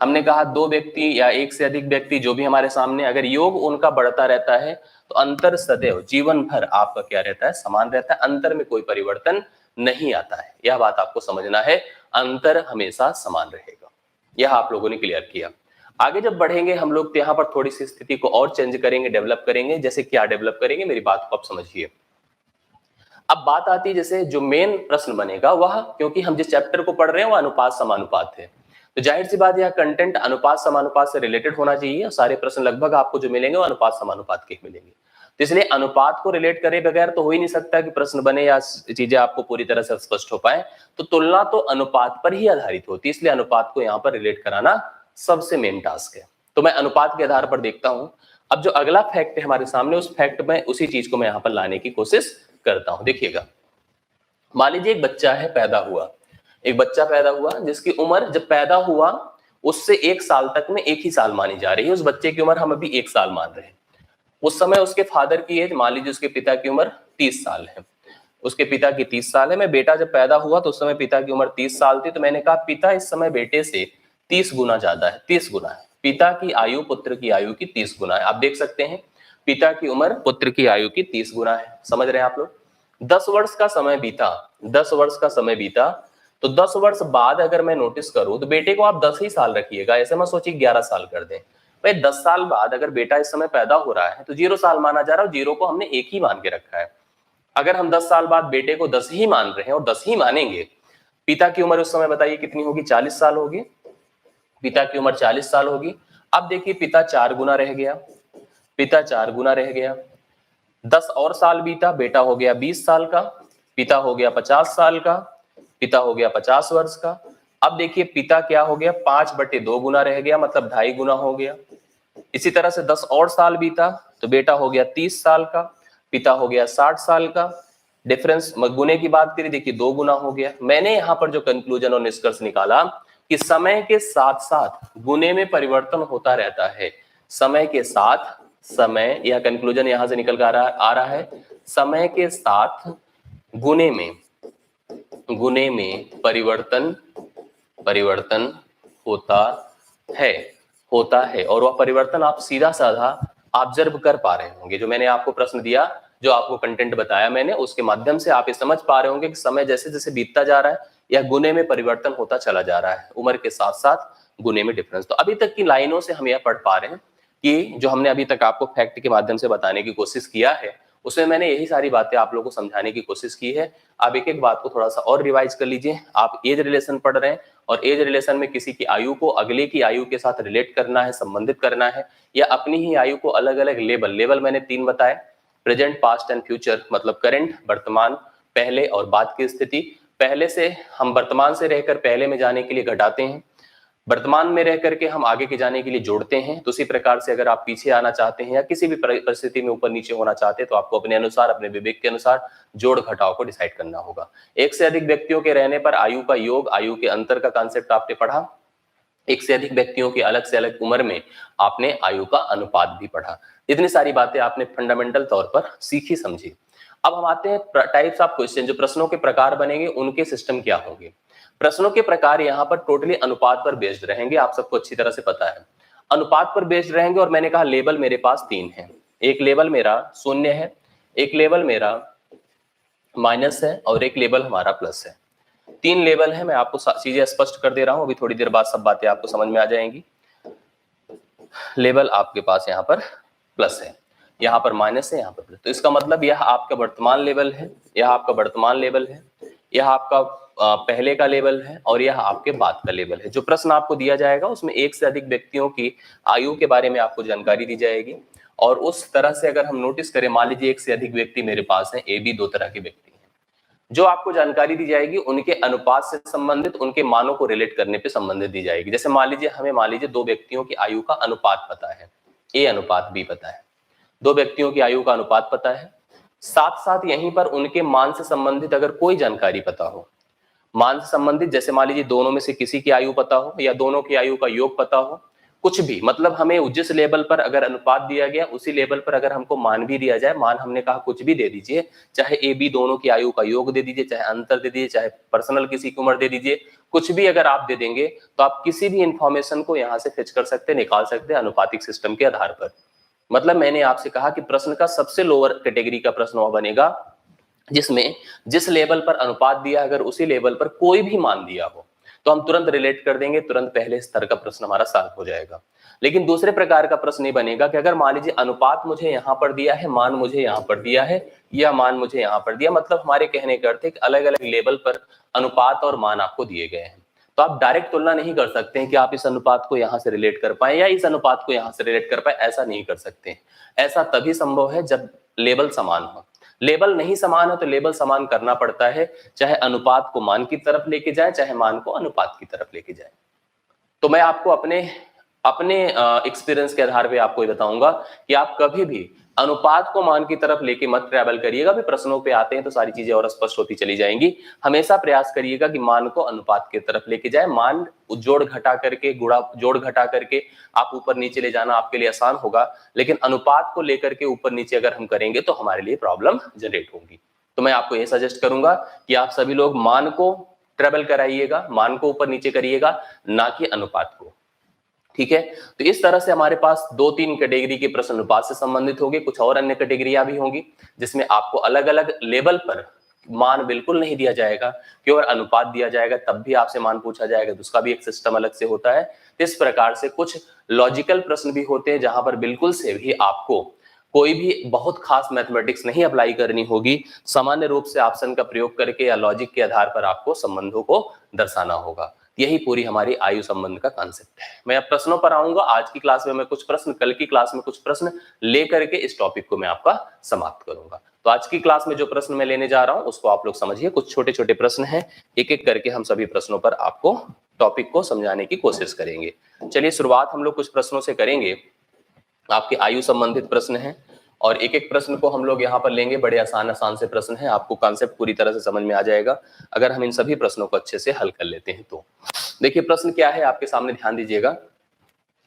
हमने कहा दो व्यक्ति या एक से अधिक व्यक्ति जो भी हमारे सामने, अगर योग उनका बढ़ता रहता है तो अंतर सदैव जीवन भर आपका क्या रहता है? समान रहता है। अंतर में कोई परिवर्तन नहीं आता है। यह बात आपको समझना है, अंतर हमेशा समान रहेगा। यह आप लोगों ने क्लियर किया। आगे जब बढ़ेंगे हम लोग तो यहाँ पर थोड़ी सी स्थिति को और चेंज करेंगे, डेवलप करेंगे। जैसे क्या डेवलप करेंगे, मेरी बात को आप समझिए। अब बात आती है जैसे जो मेन प्रश्न बनेगा वह, क्योंकि हम जिस चैप्टर को पढ़ रहे हैं वो अनुपात समानुपात है, तो जाहिर सी बात यह कंटेंट अनुपात समानुपात से रिलेटेड होना चाहिए। सारे प्रश्न लगभग आपको जो मिलेंगे वो अनुपात समानुपात के मिलेंगे। तो इसलिए अनुपात को रिलेट करे बगैर तो हो ही नहीं सकता कि प्रश्न बने या चीजें आपको पूरी तरह से स्पष्ट हो पाए। तो तुलना तो अनुपात पर ही आधारित होती है, इसलिए अनुपात को यहाँ पर रिलेट कराना सबसे मेन टास्क है। तो मैं अनुपात के आधार पर देखता हूं। अब जो अगला फैक्ट है हमारे सामने, उस फैक्ट में उसी चीज को मैं यहाँ पर लाने की कोशिश करता हूं। देखिएगा, मान लीजिए एक बच्चा है, पैदा हुआ, एक बच्चा पैदा हुआ जिसकी उम्र जब पैदा हुआ उससे 1 साल तक में एक ही साल मानी जा रही है। उस बच्चे की उम्र हम अभी 1 साल मान रहे हैं। उस समय उसके फादर की एज, मान लीजिए उसके पिता की उम्र 30 साल है, उसके पिता की 30 साल है। मैं बेटा जब पैदा हुआ तो उस समय पिता की उम्र 30 साल थी, तो मैंने कहा पिता इस समय बेटे से 30 गुना ज्यादा है, 30 गुना है। पिता की आयु पुत्र की आयु की 30 गुना है। आप देख सकते हैं पिता की उम्र पुत्र की आयु की 30 गुना है। समझ रहे हैं आप लोग? 10 वर्ष का समय बीता, 10 वर्ष का समय बीता, तो 10 वर्ष बाद अगर मैं नोटिस करूं तो बेटे को आप 10 ही साल रखिएगा, ऐसे मत सोचिए 11 साल कर दें। भाई 10 साल बाद अगर बेटा इस समय पैदा हो रहा है तो 0 साल माना जा रहा है, और 0 को हमने 1 ही मान के रखा है। अगर हम 10 साल बाद बेटे को 10 ही मान रहे हैं और 10 ही मानेंगे, पिता की उम्र उस समय बताइए कितनी होगी? 40 साल होगी। पिता की उम्र 40 साल होगी। अब देखिए पिता 4 गुना रह गया, पिता 4 गुना रह गया। 10 और साल बीता, बेटा हो गया 20 साल का, पिता हो गया 50 साल का, पिता हो गया 50 वर्ष का। अब देखिए पिता क्या हो गया? 5/2 गुना रह गया, मतलब 2.5 गुना हो गया। इसी तरह से 10 और साल बीता तो बेटा हो गया 30 साल का, पिता हो गया 60 साल का। डिफरेंस गुने की बात करी, देखिए 2 गुना हो गया। मैंने यहां पर जो कंक्लूजन और निष्कर्ष निकाला कि समय के साथ साथ गुने में परिवर्तन होता रहता है। समय के साथ, समय, यह कंक्लूजन यहां से निकल कर आ रहा है, समय के साथ गुने में परिवर्तन होता है। और वह परिवर्तन आप सीधा साधा ऑब्जर्व कर पा रहे होंगे। जो मैंने आपको प्रश्न दिया, जो आपको कंटेंट बताया मैंने, उसके माध्यम से आप ये समझ पा रहे होंगे कि समय जैसे जैसे बीतता जा रहा है यह गुने में परिवर्तन होता चला जा रहा है, उम्र के साथ साथ गुने में डिफरेंस। तो अभी तक की लाइनों से हम यह पढ़ पा रहे हैं कि जो हमने अभी तक आपको फैक्ट के माध्यम से बताने की कोशिश किया है उसमें मैंने यही सारी बातें आप लोगों को समझाने की कोशिश की है। आप एक एक बात को थोड़ा सा और रिवाइज कर लीजिए। आप एज रिलेशन पढ़ रहे हैं और एज रिलेशन में किसी की आयु को अगले की आयु के साथ रिलेट करना है, संबंधित करना है, या अपनी ही आयु को अलग अलग लेवल मैंने 3 बताए, प्रेजेंट, पास्ट एंड फ्यूचर, मतलब करंट, वर्तमान, पहले और बाद की स्थिति। पहले से हम वर्तमान से रहकर पहले में जाने के लिए घटाते हैं, वर्तमान में रह करके हम आगे के जाने के लिए जोड़ते हैं। तो उसी प्रकार से अगर आप पीछे आना चाहते हैं या किसी भी परिस्थिति में ऊपर नीचे होना चाहते हैं तो आपको अपने अनुसार, अपने विवेक के अनुसार जोड़ घटाव को डिसाइड करना होगा। एक से अधिक व्यक्तियों के रहने पर आयु का योग, आयु के अंतर का कॉन्सेप्ट आपने पढ़ा। एक से अधिक व्यक्तियों की अलग से अलग उम्र में आपने आयु का अनुपात भी पढ़ा। इतनी सारी बातें आपने फंडामेंटल तौर पर सीखी समझी। अब हम आते हैं टाइप्स ऑफ क्वेश्चन, जो प्रश्नों के प्रकार बनेंगे उनके सिस्टम क्या होंगे। प्रश्नों के प्रकार यहाँ पर टोटली अनुपात पर बेस्ड रहेंगे, आप सबको अच्छी तरह से पता है। अनुपात पर बेस्ड रहेंगे और मैंने कहा लेवल मेरे पास 3 है। एक लेवल मेरा 0 है, एक लेवल मेरा माइनस है और एक लेवल हमारा प्लस है। 3 लेवल है। मैं आपको चीजें स्पष्ट कर दे रहा हूं, अभी थोड़ी देर बाद सब बातें आपको समझ में आ जाएंगी। लेवल आपके पास यहाँ पर प्लस है, यहाँ पर माइनस है, यहाँ पर प्लस। तो इसका मतलब यह आपका वर्तमान लेवल है, यह आपका वर्तमान लेवल है, यह आपका पहले का लेवल है और यह आपके बाद का लेवल है। जो प्रश्न आपको दिया जाएगा उसमें एक से अधिक व्यक्तियों की आयु के बारे में आपको जानकारी दी जाएगी और उस तरह से अगर हम नोटिस करें, मान लीजिए एक से अधिक व्यक्ति मेरे पास है, ए बी 2 तरह के व्यक्ति हैं, जो आपको जानकारी दी जाएगी उनके अनुपात से संबंधित, उनके मानों को रिलेट करने पे संबंधित दी जाएगी। जैसे मान लीजिए 2 व्यक्तियों की आयु का अनुपात पता है, ए अनुपात बी पता है, 2 व्यक्तियों की आयु का अनुपात पता है, साथ साथ यहीं पर उनके मान से संबंधित अगर कोई जानकारी पता हो, मान से संबंधित, जैसे मान लीजिए दोनों में से किसी की आयु पता हो या दोनों की आयु का योग पता हो, कुछ भी, मतलब हमें जिस लेवल पर अगर अनुपात दिया गया उसी लेवल पर अगर हमको मान भी दिया जाए, मान हमने कहा कुछ भी दे दीजिए, चाहे ए बी दोनों की आयु का योग दे दीजिए, चाहे अंतर दे दीजिए, चाहे पर्सनल किसी की उम्र दे दीजिए, कुछ भी अगर आप दे देंगे तो आप किसी भी इंफॉर्मेशन को यहाँ से फेच कर सकते, निकाल सकते हैं अनुपातिक सिस्टम के आधार पर। मतलब मैंने आपसे कहा कि प्रश्न का सबसे लोअर कैटेगरी का प्रश्न वह बनेगा जिसमें जिस लेवल पर अनुपात दिया, अगर उसी लेवल पर कोई भी मान दिया हो तो हम तुरंत रिलेट कर देंगे, तुरंत पहले स्तर का प्रश्न हमारा सॉल्व हो जाएगा। लेकिन दूसरे प्रकार का प्रश्न ये बनेगा कि अगर मान लीजिए अनुपात मुझे यहाँ पर दिया है, मान मुझे यहाँ पर दिया है, या मान मुझे यहाँ पर दिया, मतलब हमारे कहने का अर्थ है कि अलग अलग लेवल पर अनुपात और मान आपको दिए गए हैं, तो आप डायरेक्ट तुलना नहीं कर सकते हैं कि आप इस अनुपात को यहाँ से रिलेट कर पाए या इस अनुपात को यहाँ से रिलेट कर पाए, ऐसा नहीं कर सकते। ऐसा तभी संभव है जब लेवल समान हो। लेवल नहीं समान है तो लेवल समान करना पड़ता है, चाहे अनुपात को मान की तरफ लेके जाए, चाहे मान को अनुपात की तरफ लेके जाए। तो मैं आपको अपने एक्सपीरियंस के आधार पे आपको ये बताऊंगा कि आप कभी भी अनुपात को मान की तरफ लेके मत ट्रैवल करिएगा। भी प्रश्नों पे आते हैं तो सारी चीजें और स्पष्ट होती चली जाएंगी। हमेशा प्रयास करिएगा कि मान को अनुपात की तरफ लेके जाए। मान जोड़ घटा करके, जोड़ घटा करके आप ऊपर नीचे ले जाना आपके लिए आसान होगा, लेकिन अनुपात को लेकर के ऊपर नीचे अगर हम करेंगे तो हमारे लिए प्रॉब्लम जनरेट होगी। तो मैं आपको ये सजेस्ट करूंगा कि आप सभी लोग मान को ट्रेवल कराइएगा, मान को ऊपर नीचे करिएगा, ना कि अनुपात को। ठीक है, तो इस तरह से हमारे पास 2-3 कैटेगरी के प्रश्न अनुपात से संबंधित होंगे। कुछ और अन्य कैटेगरियां भी होंगी जिसमें आपको अलग अलग लेवल पर मान बिल्कुल नहीं दिया जाएगा, केवल अनुपात दिया जाएगा, तब भी आपसे मान पूछा जाएगा, तो उसका भी एक सिस्टम अलग से होता है। इस प्रकार से कुछ लॉजिकल प्रश्न भी होते हैं जहां पर बिल्कुल से भी आपको कोई भी बहुत खास मैथमेटिक्स नहीं अप्लाई करनी होगी, सामान्य रूप से ऑप्शन का प्रयोग करके या लॉजिक के आधार पर आपको संबंधों को दर्शाना होगा। यही पूरी हमारी आयु संबंध का कॉन्सेप्ट है। मैं अब प्रश्नों पर आऊंगा। आज की क्लास में मैं कुछ प्रश्न, कल की क्लास में कुछ प्रश्न लेकर के इस टॉपिक को मैं आपका समाप्त करूंगा। तो आज की क्लास में जो प्रश्न मैं लेने जा रहा हूं उसको आप लोग समझिए। कुछ छोटे छोटे प्रश्न हैं, एक एक करके हम सभी प्रश्नों पर आपको टॉपिक को समझाने की कोशिश करेंगे। चलिए शुरुआत हम लोग कुछ प्रश्नों से करेंगे। आपके आयु संबंधित प्रश्न हैं और एक एक प्रश्न को हम लोग यहाँ पर लेंगे। बड़े आसान से प्रश्न हैं, आपको कॉन्सेप्ट पूरी तरह से समझ में आ जाएगा अगर हम इन सभी प्रश्नों को अच्छे से हल कर लेते हैं। तो देखिए प्रश्न क्या है आपके सामने, ध्यान दीजिएगा।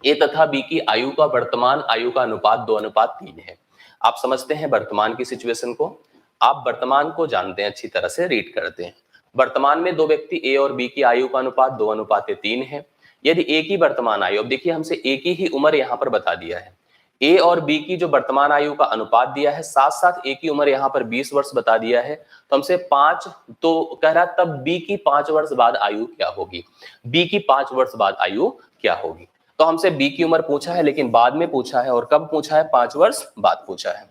ए तथा बी की आयु का वर्तमान आयु का अनुपात 2:3 है। आप समझते हैं वर्तमान की सिचुएशन को, आप वर्तमान को जानते हैं, अच्छी तरह से रीड करते हैं। वर्तमान में 2 व्यक्ति ए और बी की आयु का अनुपात 2:3 है। यदि ए की वर्तमान आयु, अब देखिए हमसे ए की ही उम्र यहाँ पर बता दिया है, ए और बी की जो वर्तमान आयु का अनुपात दिया है, साथ साथ ए की उम्र यहाँ पर 20 वर्ष बता दिया है, तो हमसे 5 तो कह रहा तब बी की 5 वर्ष बाद आयु क्या होगी, बी की 5 वर्ष बाद आयु क्या होगी। तो हमसे बी की उम्र पूछा है लेकिन बाद में पूछा है, और कब पूछा है, 5 वर्ष बाद पूछा है,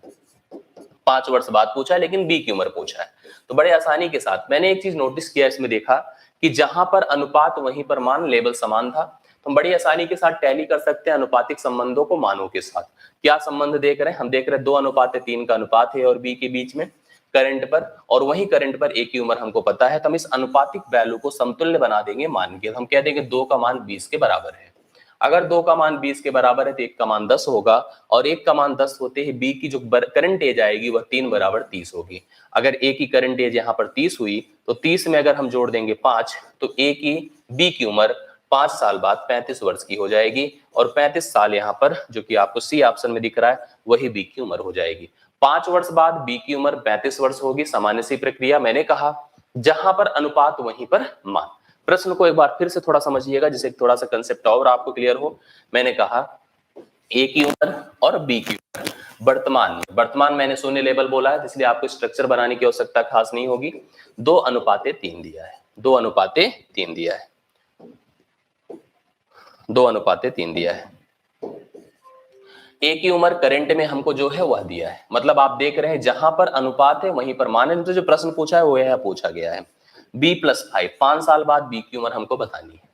5 वर्ष बाद पूछा है लेकिन बी की उम्र पूछा है। तो बड़े आसानी के साथ मैंने एक चीज नोटिस किया, इसमें देखा कि जहां पर अनुपात वहीं पर मान, लेवल समान था, तो हम बड़ी आसानी के साथ टैली कर सकते हैं अनुपातिक संबंधों को मानों के साथ। क्या संबंध देख रहे हैं हम, देख रहे हैं 2:3 का अनुपात है और बी के बीच में, करंट पर, और वही करंट पर ए की उम्र हमको पता है, तो हम इस अनुपातिक वैल्यू को समतुल्य बना देंगे मान के। हम कह देंगे 2 का मान 20 के बराबर है। अगर 2 का मान 20 के बराबर है तो 1 का मान 10 होगा, और 1 का मान 10 होते ही बी की जो करंट एज आएगी वह 3 बराबर 30 होगी। अगर ए की करंट एज यहाँ पर 30 हुई तो 30 में अगर हम जोड़ देंगे 5 तो ए की बी की उम्र 5 साल बाद 35 वर्ष की हो जाएगी, और 35 साल यहाँ पर जो कि आपको सी ऑप्शन में दिख रहा है वही बी की उम्र हो जाएगी। 5 वर्ष बाद बी की उम्र 35 वर्ष होगी। सामान्य सी प्रक्रिया, मैंने कहा जहां पर अनुपात वहीं पर मान। प्रश्न को एक बार फिर से थोड़ा समझिएगा जिससे थोड़ा सा कंसेप्ट और आपको क्लियर हो। मैंने कहा ए की उम्र और बी की उम्र वर्तमान मैंने शून्य लेवल बोला है, इसलिए आपको स्ट्रक्चर बनाने की आवश्यकता खास नहीं होगी। 2:3 दिया है, 2:3 दिया है, 2:3 दिया है। ए की उम्र करंट में हमको जो है वह दिया है, मतलब आप देख रहे हैं जहां पर अनुपात है वहीं पर मान है। तो जो प्रश्न पूछा है वो यह पूछा गया है B+5, 5 साल बाद बी की उम्र हमको बतानी है।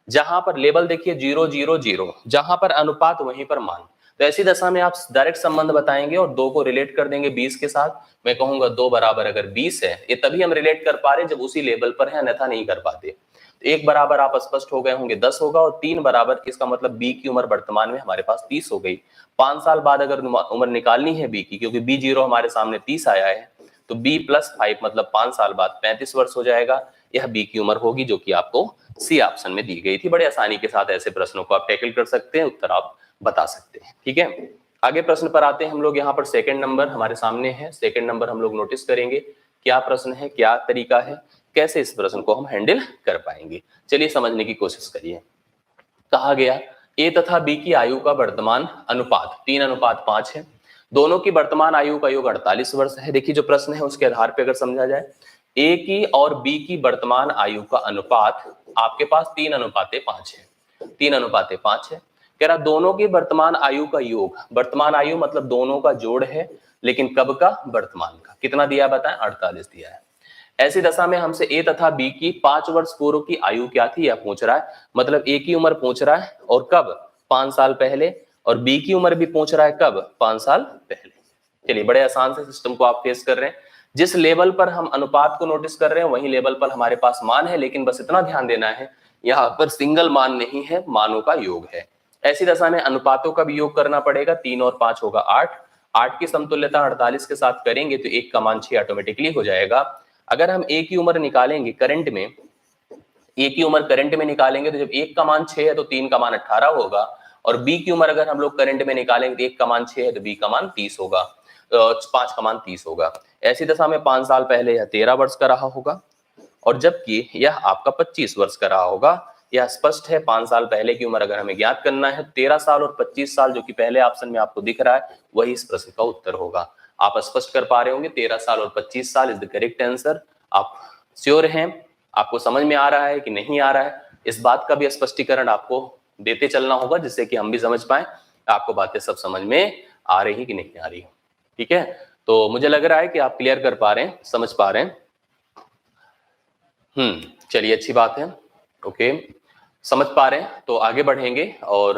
जहां पर लेवल देखिए 0 0 0, जहां पर अनुपात वहीं पर मान। तो ऐसी दशा में आप डायरेक्ट संबंध बताएंगे और 2 को रिलेट कर देंगे 20 के साथ। मैं कहूंगा 2 बराबर अगर 20 है, ये तभी हम रिलेट कर पा रहे जब उसी लेवल पर है, अन्यथा नहीं कर पाते। तो 1 बराबर आप स्पष्ट हो गए होंगे 10 होगा, और 3 बराबर, इसका मतलब बी की उम्र वर्तमान में हमारे पास 30 हो गई। 5 साल बाद अगर उम्र निकालनी है बी की, क्योंकि बी 0 हमारे सामने 30 आया है, तो B+5 मतलब 5 साल बाद 35 वर्ष हो जाएगा। यह बी की उम्र होगी जो कि आपको सी ऑप्शन में दी गई थी। बड़े आसानी के साथ ऐसे प्रश्नों को आप टैकल कर सकते हैं, उत्तर आप बता सकते हैं। ठीक है, आगे प्रश्न पर आते हैं हम लोग। यहाँ पर सेकंड नंबर हमारे सामने है, सेकंड नंबर हम लोग नोटिस करेंगे क्या प्रश्न है, क्या तरीका है, कैसे इस प्रश्न को हम हैंडल कर पाएंगे। चलिए समझने की कोशिश करिए। कहा गया ए तथा बी की आयु का वर्तमान अनुपात 3:5 है। दोनों की वर्तमान आयु का योग 48 वर्ष है। देखिए जो प्रश्न है उसके आधार पर अगर समझा जाए, ए की और बी की वर्तमान आयु का अनुपात आपके पास 3:5 है, 3:5 है। कह रहा दोनों की वर्तमान आयु का योग, वर्तमान आयु मतलब दोनों का जोड़ है, लेकिन कब का, वर्तमान का। कितना दिया बताएं, 48 दिया है। ऐसी दशा में हमसे ए तथा बी की 5 वर्ष पूर्व की आयु क्या थी यह पूछ रहा है। मतलब ए की उम्र पूछ रहा है और कब, 5 साल पहले, और बी की उम्र भी पूछ रहा है कब, 5 साल पहले। चलिए बड़े आसान से सिस्टम को आप फेस कर रहे हैं। जिस लेवल पर हम अनुपात को नोटिस कर रहे हैं वही लेवल पर हमारे पास मान है, लेकिन बस इतना ध्यान देना है यहाँ पर सिंगल मान नहीं है, मानों का योग है। ऐसी दशा में अनुपातों का भी योग करना पड़ेगा। 3 और 5 होगा 8, 8 की समतुल्यता 48 के साथ करेंगे तो 1 का मान 6 ऑटोमेटिकली हो जाएगा। अगर हम ए की उम्र निकालेंगे करंट में, ए की उम्र करंट में निकालेंगे तो जब 1 का मान 6 है तो 3 का मान 18 होगा, और बी की उम्र अगर हम लोग करंट में निकालेंगे तो 1 का मान 6 है तो बी का मान 30 होगा, 5 का मान 30 होगा। ऐसी दशा में 5 साल पहले यह 13 वर्ष का रहा होगा, और जबकि यह आपका 25 वर्ष का रहा होगा। यह स्पष्ट है। 5 साल पहले की उम्र अगर हमें ज्ञात करना है, 13 साल और 25 साल जो कि पहले ऑप्शन में आपको दिख रहा है वही इस प्रश्न का उत्तर होगा। आप स्पष्ट कर पा रहे होंगे 13 साल और 25 साल इज द करेक्ट आंसर। आप श्योर हैं, आपको समझ में आ रहा है कि नहीं आ रहा है, इस बात का भी स्पष्टीकरण आपको देते चलना होगा जिससे कि हम भी समझ पाए आपको बातें सब समझ में आ रही कि नहीं आ रही। ठीक है, तो मुझे लग रहा है कि आप क्लियर कर पा रहे हैं, समझ पा रहे हैं। चलिए अच्छी बात है। ओके, समझ पा रहे हैं तो आगे बढ़ेंगे, और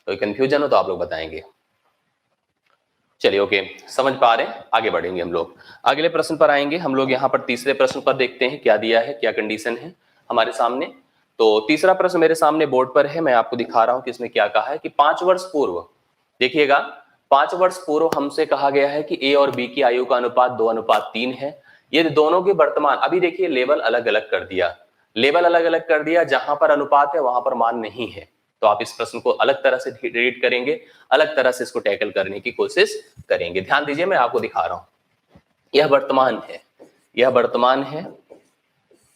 कोई कंफ्यूजन हो तो आप लोग बताएंगे। चलिए ओके, समझ पा रहे हैं, आगे बढ़ेंगे हम लोग। अगले प्रश्न पर आएंगे हम लोग। यहाँ पर तीसरे प्रश्न पर देखते हैं क्या दिया है, क्या कंडीशन है हमारे सामने। तो तीसरा प्रश्न मेरे सामने बोर्ड पर है, मैं आपको दिखा रहा हूं कि इसमें क्या कहा है कि 5 वर्ष पूर्व, देखिएगा 5 वर्ष पूर्व हमसे कहा गया है कि ए और बी की आयु का अनुपात 2:3 है। ये दोनों के वर्तमान, अभी देखिए लेवल अलग अलग कर दिया, लेवल अलग अलग कर दिया, जहां पर अनुपात है वहां पर मान नहीं है। तो आप इस प्रश्न को अलग तरह से रीड करेंगे, अलग तरह से इसको टैकल करने की कोशिश करेंगे। ध्यान दीजिए मैं आपको दिखा रहा हूं, यह वर्तमान है, यह वर्तमान है।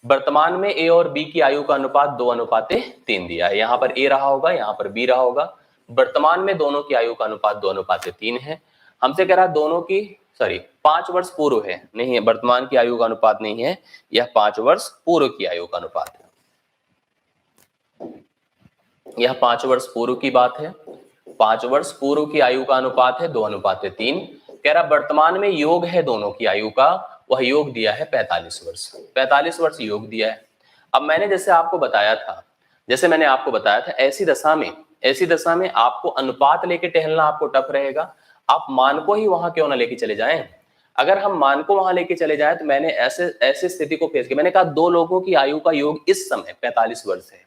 वर्तमान में ए और बी की आयु का अनुपात 2:3 दिया है। यहां पर ए रहा होगा, यहां पर बी रहा होगा। वर्तमान में दोनों की आयु का अनुपात 2:3 है। हमसे कह रहा है दोनों की, सॉरी 5 वर्ष पूर्व है, नहीं है, वर्तमान की आयु का अनुपात नहीं है, यह 5 वर्ष पूर्व की आयु का अनुपात है। यह 5 वर्ष पूर्व की बात है, 5 वर्ष पूर्व की आयु का अनुपात है 2:3। कह रहा वर्तमान में योग है दोनों की आयु का, वह योग दिया है 45 वर्ष, 45 वर्ष योग दिया है। अब मैंने जैसे आपको बताया था, जैसे मैंने आपको बताया था, ऐसी दशा में आपको अनुपात लेके टहलना आपको टफ रहेगा। आप मान को ही वहां क्यों ना लेके चले जाएं, अगर हम मान को वहां लेके चले जाए तो मैंने ऐसे स्थिति को फेस किया। मैंने कहा दो लोगों की आयु का योग इस समय 45 वर्ष है।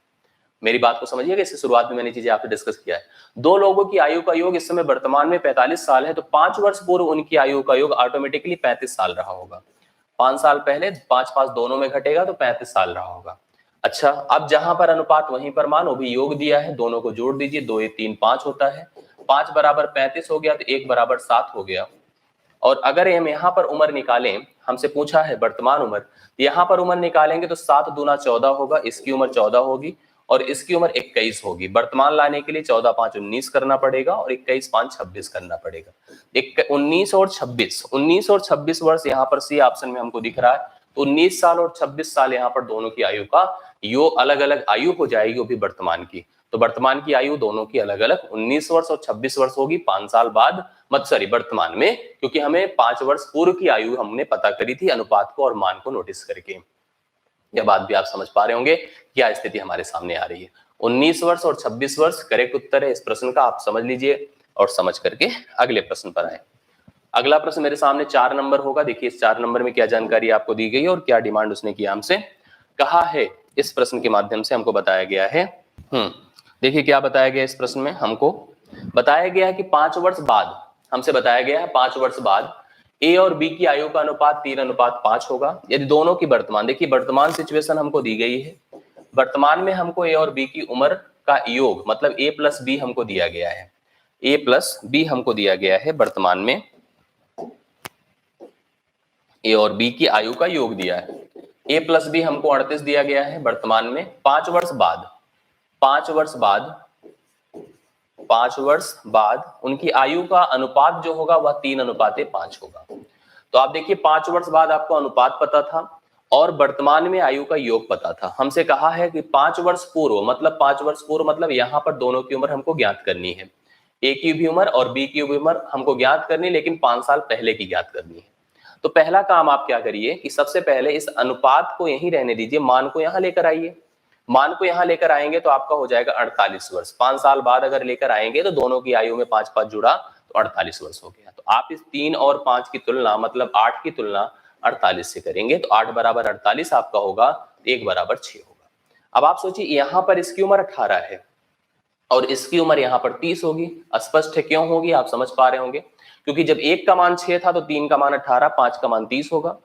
मेरी बात को समझिएगा, इससे शुरुआत में मैंने चीजें आपसे डिस्कस किया है। दो लोगों की आयु का योग इस समय वर्तमान में 45 साल है, तो 5 वर्ष पूर्व उनकी आयु का योग ऑटोमेटिकली 35 साल रहा होगा। 5 साल पहले 5 दोनों में घटेगा तो 35 साल रहा होगा। अच्छा, अब जहां पर अनुपात वहीं पर मान, वो भी योग दिया है, दोनों को जोड़ दीजिए, 2 ये 3 5 होता है, 5 बराबर 35 हो गया, तो 1 बराबर 7 हो गया। और अगर हम यहाँ पर उम्र निकालें, हमसे पूछा है वर्तमान उम्र, यहाँ पर उम्र निकालेंगे तो 7 दूना 14 होगा, इसकी उम्र 14 होगी और इसकी उम्र 21 होगी। वर्तमान लाने के लिए 14 5 19 करना पड़ेगा और 21 5 26 करना पड़ेगा। 19 और 26 वर्ष यहाँ पर सी ऑप्शन में हमको दिख रहा है, तो 19 साल और 26 साल यहाँ पर दोनों की आयु का योग अलग अलग आयु हो जाएगी, वो भी वर्तमान की। तो वर्तमान की आयु दोनों की अलग अलग 19 वर्ष और 26 वर्ष होगी 5 साल बाद, वर्तमान में, क्योंकि हमें 5 वर्ष पूर्व की आयु हमने पता करी थी अनुपात को और मान को नोटिस करके। यह बात भी आप समझ पा रहे होंगे क्या स्थिति हमारे सामने आ रही है। 19 वर्ष और 26 वर्ष करेक्ट उत्तर है इस प्रश्न का, आप समझ लीजिए और समझ करके अगले प्रश्न पर आए। अगला प्रश्न मेरे सामने 4 नंबर होगा। देखिए इस 4 नंबर में क्या जानकारी आपको दी गई है और क्या डिमांड उसने किया हमसे कहा है, इस प्रश्न के माध्यम से हमको बताया गया है। देखिए क्या बताया गया इस प्रश्न में, हमको बताया गया है कि 5 वर्ष बाद, हमसे बताया गया है 5 वर्ष बाद ए और बी की आयु का अनुपात 3:5 होगा। यदि दोनों की वर्तमान, देखिए वर्तमान सिचुएशन हमको दी गई है, वर्तमान में हमको ए और बी की उम्र का योग मतलब ए प्लस बी हमको दिया गया है, ए प्लस बी हमको दिया गया है वर्तमान में, ए और बी की आयु का योग दिया है। ए प्लस बी हमको 38 दिया गया है वर्तमान में। 5 वर्ष बाद उनकी आयु का अनुपात जो होगा वह 3:5 होगा। तो आप देखिए 5 वर्ष बाद आपको अनुपात पता था और वर्तमान में आयु का योग पता था। हमसे कहा है कि 5 वर्ष पूर्व मतलब यहाँ पर दोनों की उम्र हमको ज्ञात करनी है, ए की भी उम्र और बी की भी उम्र हमको ज्ञात करनी, लेकिन 5 साल पहले की ज्ञात करनी है। तो पहला काम आप क्या करिए कि सबसे पहले इस अनुपात को यहीं रहने दीजिए, मान को यहां लेकर आइए। मान को यहां लेकर आएंगे तो आपका हो जाएगा 48 वर्ष। 5 साल बाद अगर लेकर आएंगे तो दोनों की आयु में 5 5 जुड़ा तो 48 वर्ष हो गया। तो आप इस 3 और 5 की तुलना मतलब 8 की तुलना 48 से करेंगे तो 8 बराबर 48 आपका होगा, 1 बराबर 6 होगा। अब आप सोचिए यहाँ पर इसकी उम्र 18 है और इसकी उम्र यहाँ पर 30 होगी। स्पष्ट है क्यों होगी, आप समझ पा रहे होंगे, क्योंकि जब 1 का मान 6 था तो 3 का मान 18, 5 का मान 30 होगा।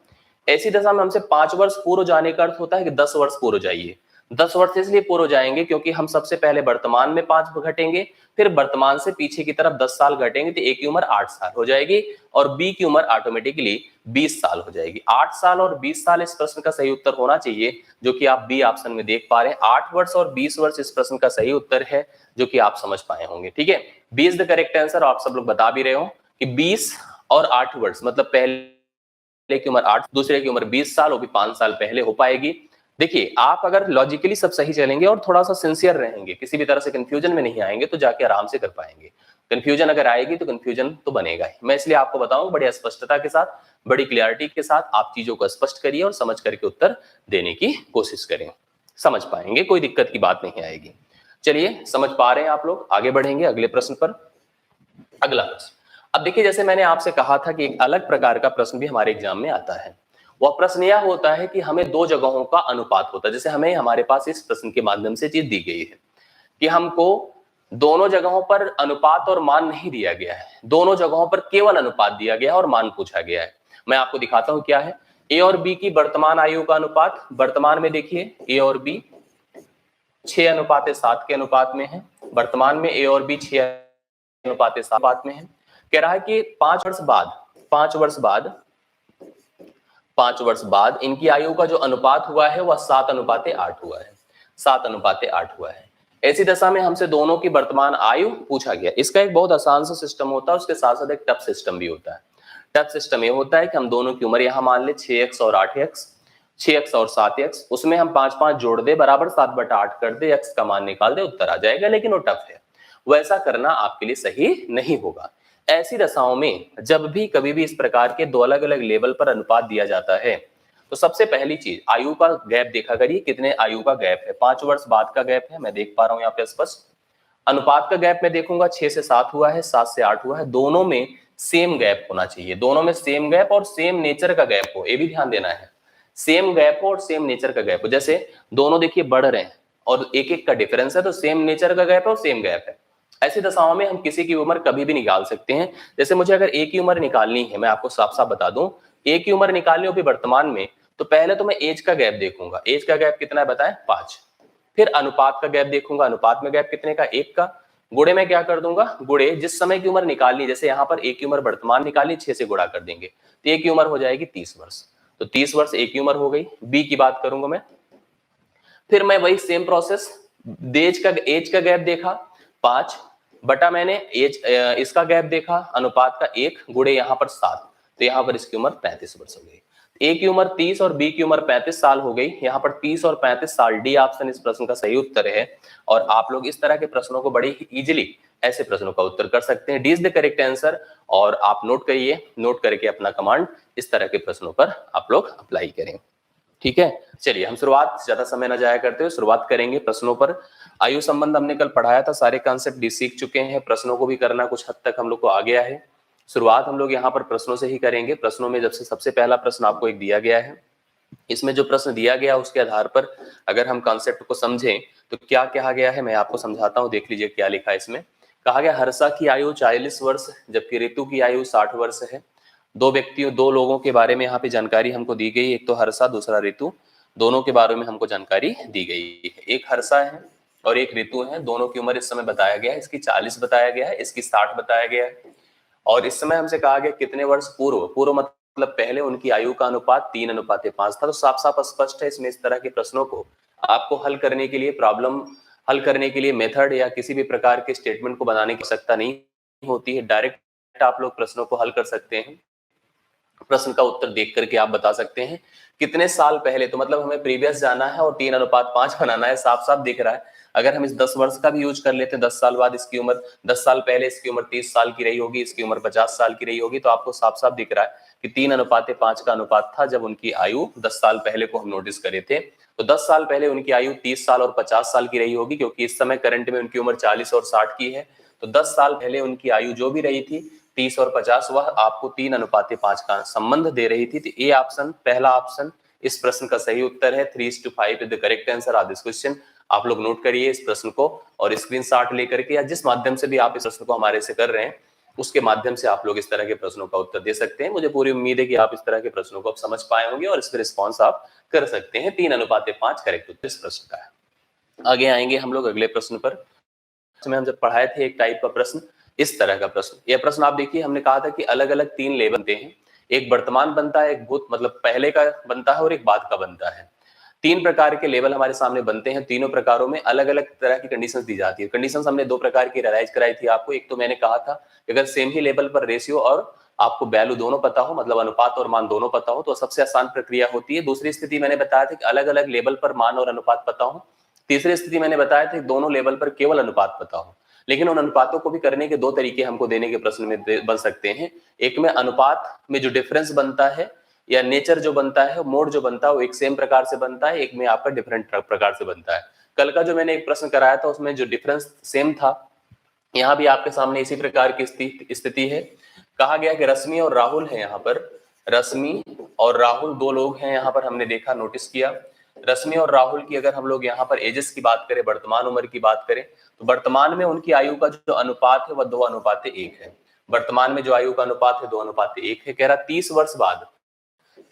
ऐसी दशा में हमसे 5 वर्ष पूर्व जाने का अर्थ होता है कि 10 वर्ष पूर्व जाइए। 10 वर्ष इसलिए पूर्व जाएंगे क्योंकि हम सबसे पहले वर्तमान में 5 घटेंगे, फिर वर्तमान से पीछे की तरफ 10 साल घटेंगे तो ए की उम्र 8 साल हो जाएगी और बी की उम्र ऑटोमेटिकली 20 साल हो जाएगी। 8 साल और 20 साल इस प्रश्न का सही उत्तर होना चाहिए, जो कि आप बी ऑप्शन में देख पा रहे हैं। 8 वर्ष और 20 वर्ष इस प्रश्न का सही उत्तर है, जो कि आप समझ पाए होंगे। ठीक है, 20 द करेक्ट आंसर। आप सब लोग बता भी रहे हो कि 20 और 8 वर्ष मतलब पहले की उम्र 8, दूसरे की उम्र 20 साल, वो भी 5 साल पहले हो पाएगी। देखिए आप अगर लॉजिकली सब सही चलेंगे और थोड़ा सा सिंसियर रहेंगे, किसी भी तरह से कंफ्यूजन में नहीं आएंगे, तो जाके आराम से कर पाएंगे। कंफ्यूजन अगर आएगी तो कंफ्यूजन तो बनेगा ही। मैं इसलिए आपको बताऊं बड़ी स्पष्टता के साथ, बड़ी क्लियरिटी के साथ आप चीजों को स्पष्ट करिए और समझ करके उत्तर देने की कोशिश करें, समझ पाएंगे, कोई दिक्कत की बात नहीं आएगी। चलिए समझ पा रहे हैं आप लोग, आगे बढ़ेंगे अगले प्रश्न पर। अगला प्रश्न, अब देखिए जैसे मैंने आपसे कहा था कि एक अलग प्रकार का प्रश्न भी हमारे एग्जाम में आता है। वह प्रश्न यह होता है कि हमें दो जगहों का अनुपात होता है। जैसे हमें हमारे पास इस प्रश्न के माध्यम से चीज दी गई है कि हमको दोनों जगहों पर अनुपात और मान नहीं दिया गया है, दोनों जगहों पर केवल अनुपात दिया गया है और मान पूछा गया है। मैं आपको दिखाता हूं क्या है। ए और बी की वर्तमान आयु का अनुपात, वर्तमान में देखिए ए और बी 6:7 के अनुपात में है। वर्तमान में ए और बी 6:7 अनुपात में है। कह रहा है कि 5 वर्ष बाद इनकी आयु का जो अनुपात हुआ है वह 7:8 हुआ है, 7:8 हुआ है। ऐसी दशा में हमसे दोनों की वर्तमान आयु पूछा गया। इसका एक बहुत आसान सा सिस्टम होता है, उसके साथ साथ एक टफ सिस्टम भी होता है। टफ सिस्टम ये होता है कि हम दोनों की उम्र यहां मान ले 6x और 8x, 6x और 7x, उसमें हम 5 5 जोड़ दे बराबर 7/8 कर दे, x का मान निकाल दे, उत्तर आ जाएगा। लेकिन वो टफ है, वैसा करना आपके लिए सही नहीं होगा। ऐसी दशाओं में जब भी कभी भी इस प्रकार के दो अलग अलग लेवल पर अनुपात दिया जाता है तो सबसे पहली चीज आयु का गैप देखा करिए, कितने आयु का गैप है। 5 वर्ष बाद का गैप है, मैं देख पा रहा हूं यहाँ पे स्पष्ट। अनुपात का गैप मैं देखूंगा 6 से 7 हुआ है, 7 से 8 हुआ है, दोनों में सेम गैप होना चाहिए, दोनों में सेम गैप और सेम नेचर का गैप हो, ये भी ध्यान देना है। सेम गैप हो और सेम नेचर का गैप हो, जैसे दोनों देखिए बढ़ रहे हैं और एक एक का डिफरेंस है, तो सेम नेचर का गैप है और सेम गैप है। ऐसी दशाओं में हम किसी की उम्र कभी भी निकाल सकते हैं। जैसे मुझे अगर एक की उम्र निकालनी है, मैं आपको साफ साफ बता दूं, एक की उम्र निकालनी हो भी वर्तमान में, तो पहले तो मैं एज का गैप देखूंगा, एज का गैप कितना है बताएं, 5। फिर अनुपात का गैप देखूंगा, अनुपात में गैप कितने का, 1 का। गुणे में क्या कर दूंगा, गुणे जिस समय की उम्र निकालनी, जैसे यहाँ पर एक की उम्र वर्तमान निकाली, 6 से गुणा कर देंगे, तो एक की उम्र हो जाएगी 30 वर्ष, तो 30 वर्ष एक की उम्र हो गई। बी की बात करूंगा मैं, फिर मैं वही सेम प्रोसेस, एज का गैप देखा 5 बटा मैंने एज इसका गैप देखा अनुपात का 1 गुणे यहाँ पर 7, तो यहाँ पर इसकी उम्र 35 वर्ष हो गई। ए की उम्र 30 और बी की उम्र 35 साल हो गई, यहाँ पर 30 और 35 साल, डी ऑप्शन इस प्रश्न का सही उत्तर है। और आप लोग इस तरह के प्रश्नों को बड़ी ही इजीली ऐसे प्रश्नों का उत्तर कर सकते हैं। D is the correct answer, और आप नोट करिए, नोट करके अपना कमांड इस तरह के प्रश्नों पर आप लोग अप्लाई करें। ठीक है, चलिए हम शुरुआत, ज्यादा समय न जाया करते हुए शुरुआत करेंगे प्रश्नों पर। आयु संबंध हमने कल पढ़ाया था, सारे कॉन्सेप्ट भी सीख चुके हैं, प्रश्नों को भी करना कुछ हद तक हम लोग को आ गया है। शुरुआत हम लोग यहाँ पर प्रश्नों से ही करेंगे। प्रश्नों में जब से सबसे पहला प्रश्न आपको एक दिया गया है, इसमें जो प्रश्न दिया गया उसके आधार पर अगर हम कॉन्सेप्ट को समझें तो क्या कहा गया है मैं आपको समझाता हूँ। देख लीजिए क्या लिखा है इसमें। कहा गया हर्षा की आयु 40 वर्ष जबकि ऋतु की आयु 60 वर्ष है। दो लोगों के बारे में यहाँ पे जानकारी हमको दी गई, एक तो हर्षा दूसरा ऋतु, दोनों के बारे में हमको जानकारी दी गई है। एक हर्षा है और एक ऋतु है, दोनों की उम्र इस समय बताया गया है, इसकी 40 बताया गया है, इसकी 60 बताया गया है। और इस समय हमसे कहा गया कितने वर्ष पूर्व, पूर्व मतलब पहले उनकी आयु का अनुपात 3:5 था। तो साफ साफ स्पष्ट है, इसमें इस तरह के प्रश्नों को आपको हल करने के लिए, प्रॉब्लम हल करने के लिए मेथड या किसी भी प्रकार के स्टेटमेंट को बनाने की आवश्यकता नहीं होती है, डायरेक्ट आप लोग प्रश्नों को हल कर सकते हैं। प्रश्न का उत्तर देख करके आप बता सकते हैं कितने साल पहले, तो मतलब हमें प्रीवियस जाना है और 3:5 बनाना है, साफ साफ दिख रहा है। अगर हम इस 10 वर्ष का भी यूज कर लेते हैं, 10 साल बाद इसकी उम्र, 10 साल पहले इसकी उम्र 30 साल की रही होगी, इसकी उम्र 50 साल की रही होगी, तो आपको साफ साफ दिख रहा है कि 3:5 का अनुपात था जब उनकी आयु 10 साल पहले को हम नोटिस करे थे। तो 10 साल पहले उनकी आयु 30 साल और 50 साल की रही होगी, क्योंकि इस समय करंट में उनकी उम्र 40 और 60 की है। तो 10 साल पहले उनकी आयु जो भी रही थी 30 और 50, वह आपको 3:5 का संबंध दे रही थी। तो ए ऑप्शन, पहला ऑप्शन इस प्रश्न का सही उत्तर है। 3:5 is the correct answer of this question. आप लोग नोट करिए इस प्रश्न को और स्क्रीनशॉट लेकर के, या जिस माध्यम से भी आप इस प्रश्न को हमारे से कर रहे हैं उसके माध्यम से आप लोग इस तरह के प्रश्नों का उत्तर दे सकते हैं। मुझे पूरी उम्मीद है कि आप इस तरह के प्रश्नों को आप समझ पाए होंगे और इस पर रिस्पॉन्स आप कर सकते हैं। 3:5 करेक्ट उत्तर इस प्रश्न का है। आगे आएंगे हम लोग अगले प्रश्न पर। में हम जब पढ़ाए थे एक टाइप का प्रश्न, इस तरह का प्रश्न, यह प्रश्न आप देखिए, हमने कहा था कि अलग अलग 3 लेवल बनते हैं, एक वर्तमान बनता है, एक भूत मतलब पहले का बनता है और एक बाद का बनता है। 3 प्रकार के लेवल हमारे सामने बनते हैं, तीनों प्रकारों में अलग अलग तरह की कंडीशंस दी जाती है। कंडीशंस हमने 2 प्रकार की रियलाइज कराई थी आपको। एक तो मैंने कहा था कि अगर सेम ही लेवल पर रेशियो और आपको वैल्यू दोनों पता हो, मतलब अनुपात और मान दोनों पता हो, तो सबसे आसान प्रक्रिया होती है। दूसरी स्थिति मैंने बताया था कि अलग अलग लेवल पर मान और अनुपात पता हो। तीसरी स्थिति मैंने बताया था कि दोनों लेवल पर केवल अनुपात पता हो। लेकिन उन अनुपातों को भी करने के 2 तरीके हमको देने के प्रश्न में बन सकते हैं। एक में अनुपात में जो डिफरेंस बनता है या नेचर जो बनता है, मोड जो बनता है, वो एक सेम प्रकार से बनता है, एक में आपका डिफरेंट प्रकार से बनता है। कल का जो मैंने एक प्रश्न कराया था उसमें जो डिफरेंस सेम था, यहाँ भी आपके सामने इसी प्रकार की स्थिति है। कहा गया कि रश्मि और राहुल है, यहाँ पर रश्मि और राहुल 2 लोग हैं, यहाँ पर हमने देखा, नोटिस किया। रश्मि और राहुल की अगर हम लोग यहाँ पर एजेस की बात करें, वर्तमान उम्र की बात करें, तो वर्तमान में उनकी आयु का जो अनुपात है वह 2:1 है। वर्तमान में जो आयु का अनुपात है 2:1 है। कह रहा 30 वर्ष बाद,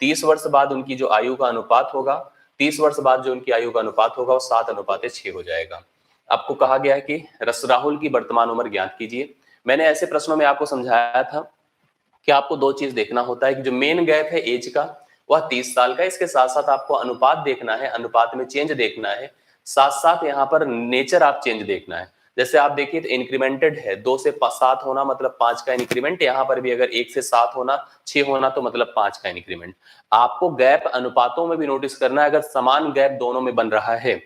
30 वर्ष बाद उनकी जो आयु का अनुपात होगा, 30 वर्ष बाद जो उनकी आयु का अनुपात होगा वो 7:6 हो जाएगा। आपको कहा गया है कि राहुल की वर्तमान उम्र ज्ञात कीजिए। मैंने ऐसे प्रश्नों में आपको समझाया था कि आपको 2 चीज देखना होता है कि जो मेन गैप है एज का वह 30 साल का, इसके साथ साथ आपको अनुपात देखना है, अनुपात में चेंज देखना है, साथ साथ यहाँ पर नेचर आप चेंज देखना है। जैसे आप देखिए तो इंक्रीमेंटेड है, 2 से 7 होना मतलब 5 का इंक्रीमेंट, यहाँ पर भी अगर 1 से 7 होना, 6 होना तो मतलब 5 का इंक्रीमेंट। आपको गैप अनुपातों में भी नोटिस करना है, अगर समान गैप दोनों में बन रहा है,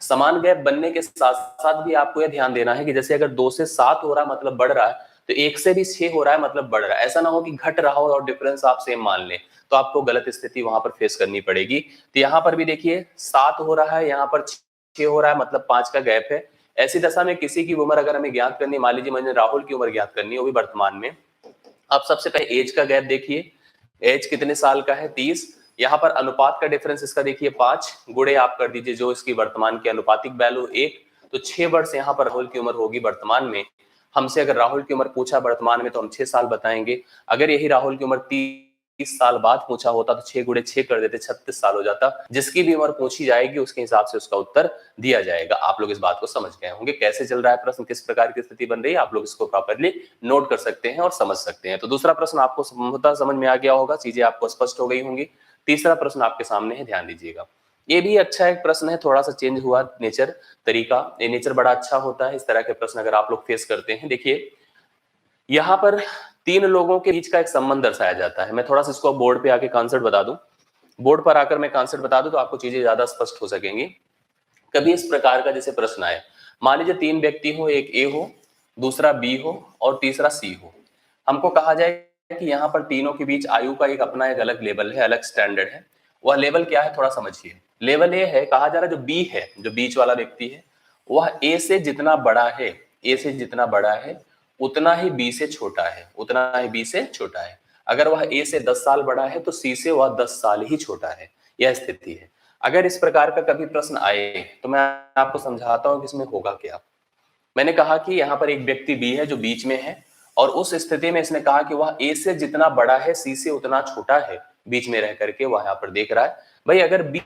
समान गैप बनने के साथ साथ भी आपको यह ध्यान देना है कि जैसे अगर 2 से 7 हो रहा है मतलब बढ़ रहा है, तो 1 से भी 6 हो रहा है मतलब बढ़ रहा है। ऐसा ना हो कि घट रहा हो और डिफरेंस आप सेम मान लें, तो आपको गलत स्थिति वहां पर फेस करनी पड़ेगी। तो यहाँ पर भी देखिए 7 हो रहा है, यहाँ पर 6 हो रहा है, मतलब 5 का गैप है। ऐसी दशा में किसी की उम्र अगर हमें ज्ञात करनी, मान लीजिए मैंने राहुल की उम्र ज्ञात करनी है, वो भी वर्तमान में, अब सबसे पहले एज का गैप देखिए, एज कितने साल का है 30। यहाँ पर अनुपात का डिफरेंस इसका देखिए 5 गुणे आप कर दीजिए जो इसकी वर्तमान की अनुपातिक वैल्यू 1, तो 6 वर्ष यहाँ पर राहुल की उम्र होगी वर्तमान में। हमसे अगर राहुल की उम्र पूछा वर्तमान में तो हम 6 साल बताएंगे। अगर यही राहुल की उम्र 30 साल बाद पूछा होता तो 6 गुणे 6 कर देते, 36 साल हो जाता। जिसकी भी उम्र पूछी जाएगी उसके हिसाब से उसका उत्तर दिया जाएगा। आप लोग इस बात को समझ गए होंगे कैसे चल रहा है प्रश्न, किस प्रकार की स्थिति बन रही है, आप लोग इसको प्रॉपरली नोट कर सकते हैं और समझ सकते हैं। तो दूसरा प्रश्न आपको समझ में आ गया होगा, चीजें आपको स्पष्ट हो गई होंगी। तीसरा प्रश्न आपके सामने है, ध्यान दीजिएगा। ये भी अच्छा एक प्रश्न है, थोड़ा सा चेंज हुआ नेचर तरीका, ये नेचर बड़ा अच्छा होता है इस तरह के प्रश्न अगर आप लोग फेस करते हैं। देखिए यहाँ पर 3 लोगों के बीच का एक संबंध दर्शाया जाता है। मैं थोड़ा सा इसको बोर्ड पे आके कॉन्सेप्ट बता दूं, बोर्ड पर आकर मैं कॉन्सेप्ट बता दूं तो आपको चीजें ज्यादा स्पष्ट हो सकेंगी। कभी इस प्रकार का जैसे प्रश्न आए, मान लीजिए 3 व्यक्ति हो, एक ए हो, दूसरा बी हो और तीसरा सी हो। हमको कहा जाए कि यहाँ पर तीनों के बीच आयु का एक अपना एक अलग लेवल है, अलग स्टैंडर्ड है। वह लेवल क्या है थोड़ा समझिए। लेवल ए है, कहा जा रहा है जो बी है, जो बीच वाला व्यक्ति है, वह ए से जितना बड़ा है, ए से जितना बड़ा है उतना ही बी से छोटा है, उतना ही बी से छोटा है। अगर वह ए से 10 साल बड़ा है तो सी से वह 10 साल ही छोटा है। यह स्थिति है। अगर इस प्रकार का कभी प्रश्न आए तो मैं आपको समझाता हूं कि इसमें होगा क्या। मैंने कहा कि यहाँ पर एक व्यक्ति बी है जो बीच में है और उस स्थिति में इसने कहा कि वह ए से जितना बड़ा है सी से उतना छोटा है, बीच में रह करके वह यहाँ पर देख रहा है। भाई अगर बी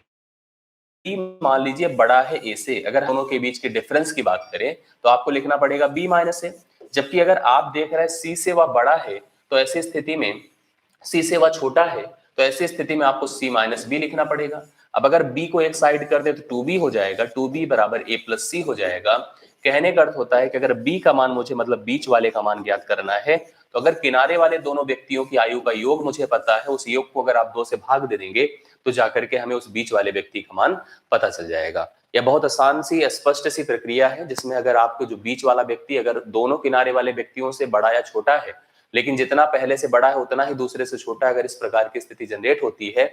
मान लीजिए बड़ा है ए से, अगर दोनों के बीच के डिफरेंस की बात करें तो आपको लिखना पड़ेगा बी माइनस ए। जबकि अगर आप देख रहे हैं सी से वह बड़ा है तो ऐसी स्थिति में सी से वह छोटा है, तो ऐसी स्थिति में आपको सी माइनस बी लिखना पड़ेगा। अब अगर बी को एक साइड कर दे तो 2b हो जाएगा, 2b बराबर a प्लस सी हो जाएगा। कहने का अर्थ होता है कि अगर b का मान मुझे मतलब बीच वाले का मान ज्ञात करना है तो अगर किनारे वाले दोनों व्यक्तियों की आयु का योग मुझे पता है, उस योग को अगर आप 2 से भाग दे देंगे तो जाकर के हमें उस बीच वाले व्यक्ति का मान पता चल जाएगा। यह बहुत आसान सी स्पष्ट सी प्रक्रिया है जिसमें अगर आपको जो बीच वाला व्यक्ति अगर दोनों किनारे वाले व्यक्तियों से बड़ा या छोटा है, लेकिन जितना पहले से बड़ा है उतना ही दूसरे से छोटा है, अगर इस प्रकार की स्थिति जनरेट होती है,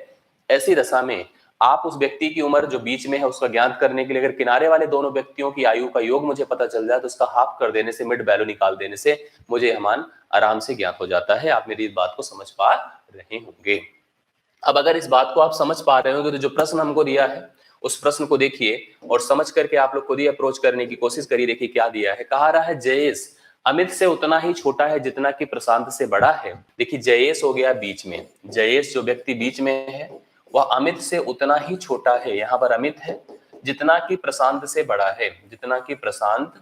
ऐसी दशा में आप उस व्यक्ति की उम्र जो बीच में है उसका ज्ञात करने के लिए अगर किनारे वाले दोनों व्यक्तियों की आयु का योग मुझे पता चल जाए तो उसका हाफ कर देने से, मिड वैल्यू निकाल देने से मुझे यह मान आराम से ज्ञात हो जाता है। आप मेरी इस बात को समझ पा रहे होंगे। अब अगर इस बात को आप समझ पा रहे होंगे तो जो प्रश्न हमको दिया है उस प्रश्न को देखिए और समझ करके आप लोग खुद ही अप्रोच करने की कोशिश करिए। देखिए क्या दिया है, कहा रहा है जयेश अमित से उतना ही छोटा है जितना कि प्रशांत से बड़ा है। देखिए जयेश हो गया बीच में, जयेश जो व्यक्ति बीच में है वह अमित से उतना ही छोटा है, यहाँ पर अमित है, जितना कि प्रशांत से बड़ा है, जितना कि प्रशांत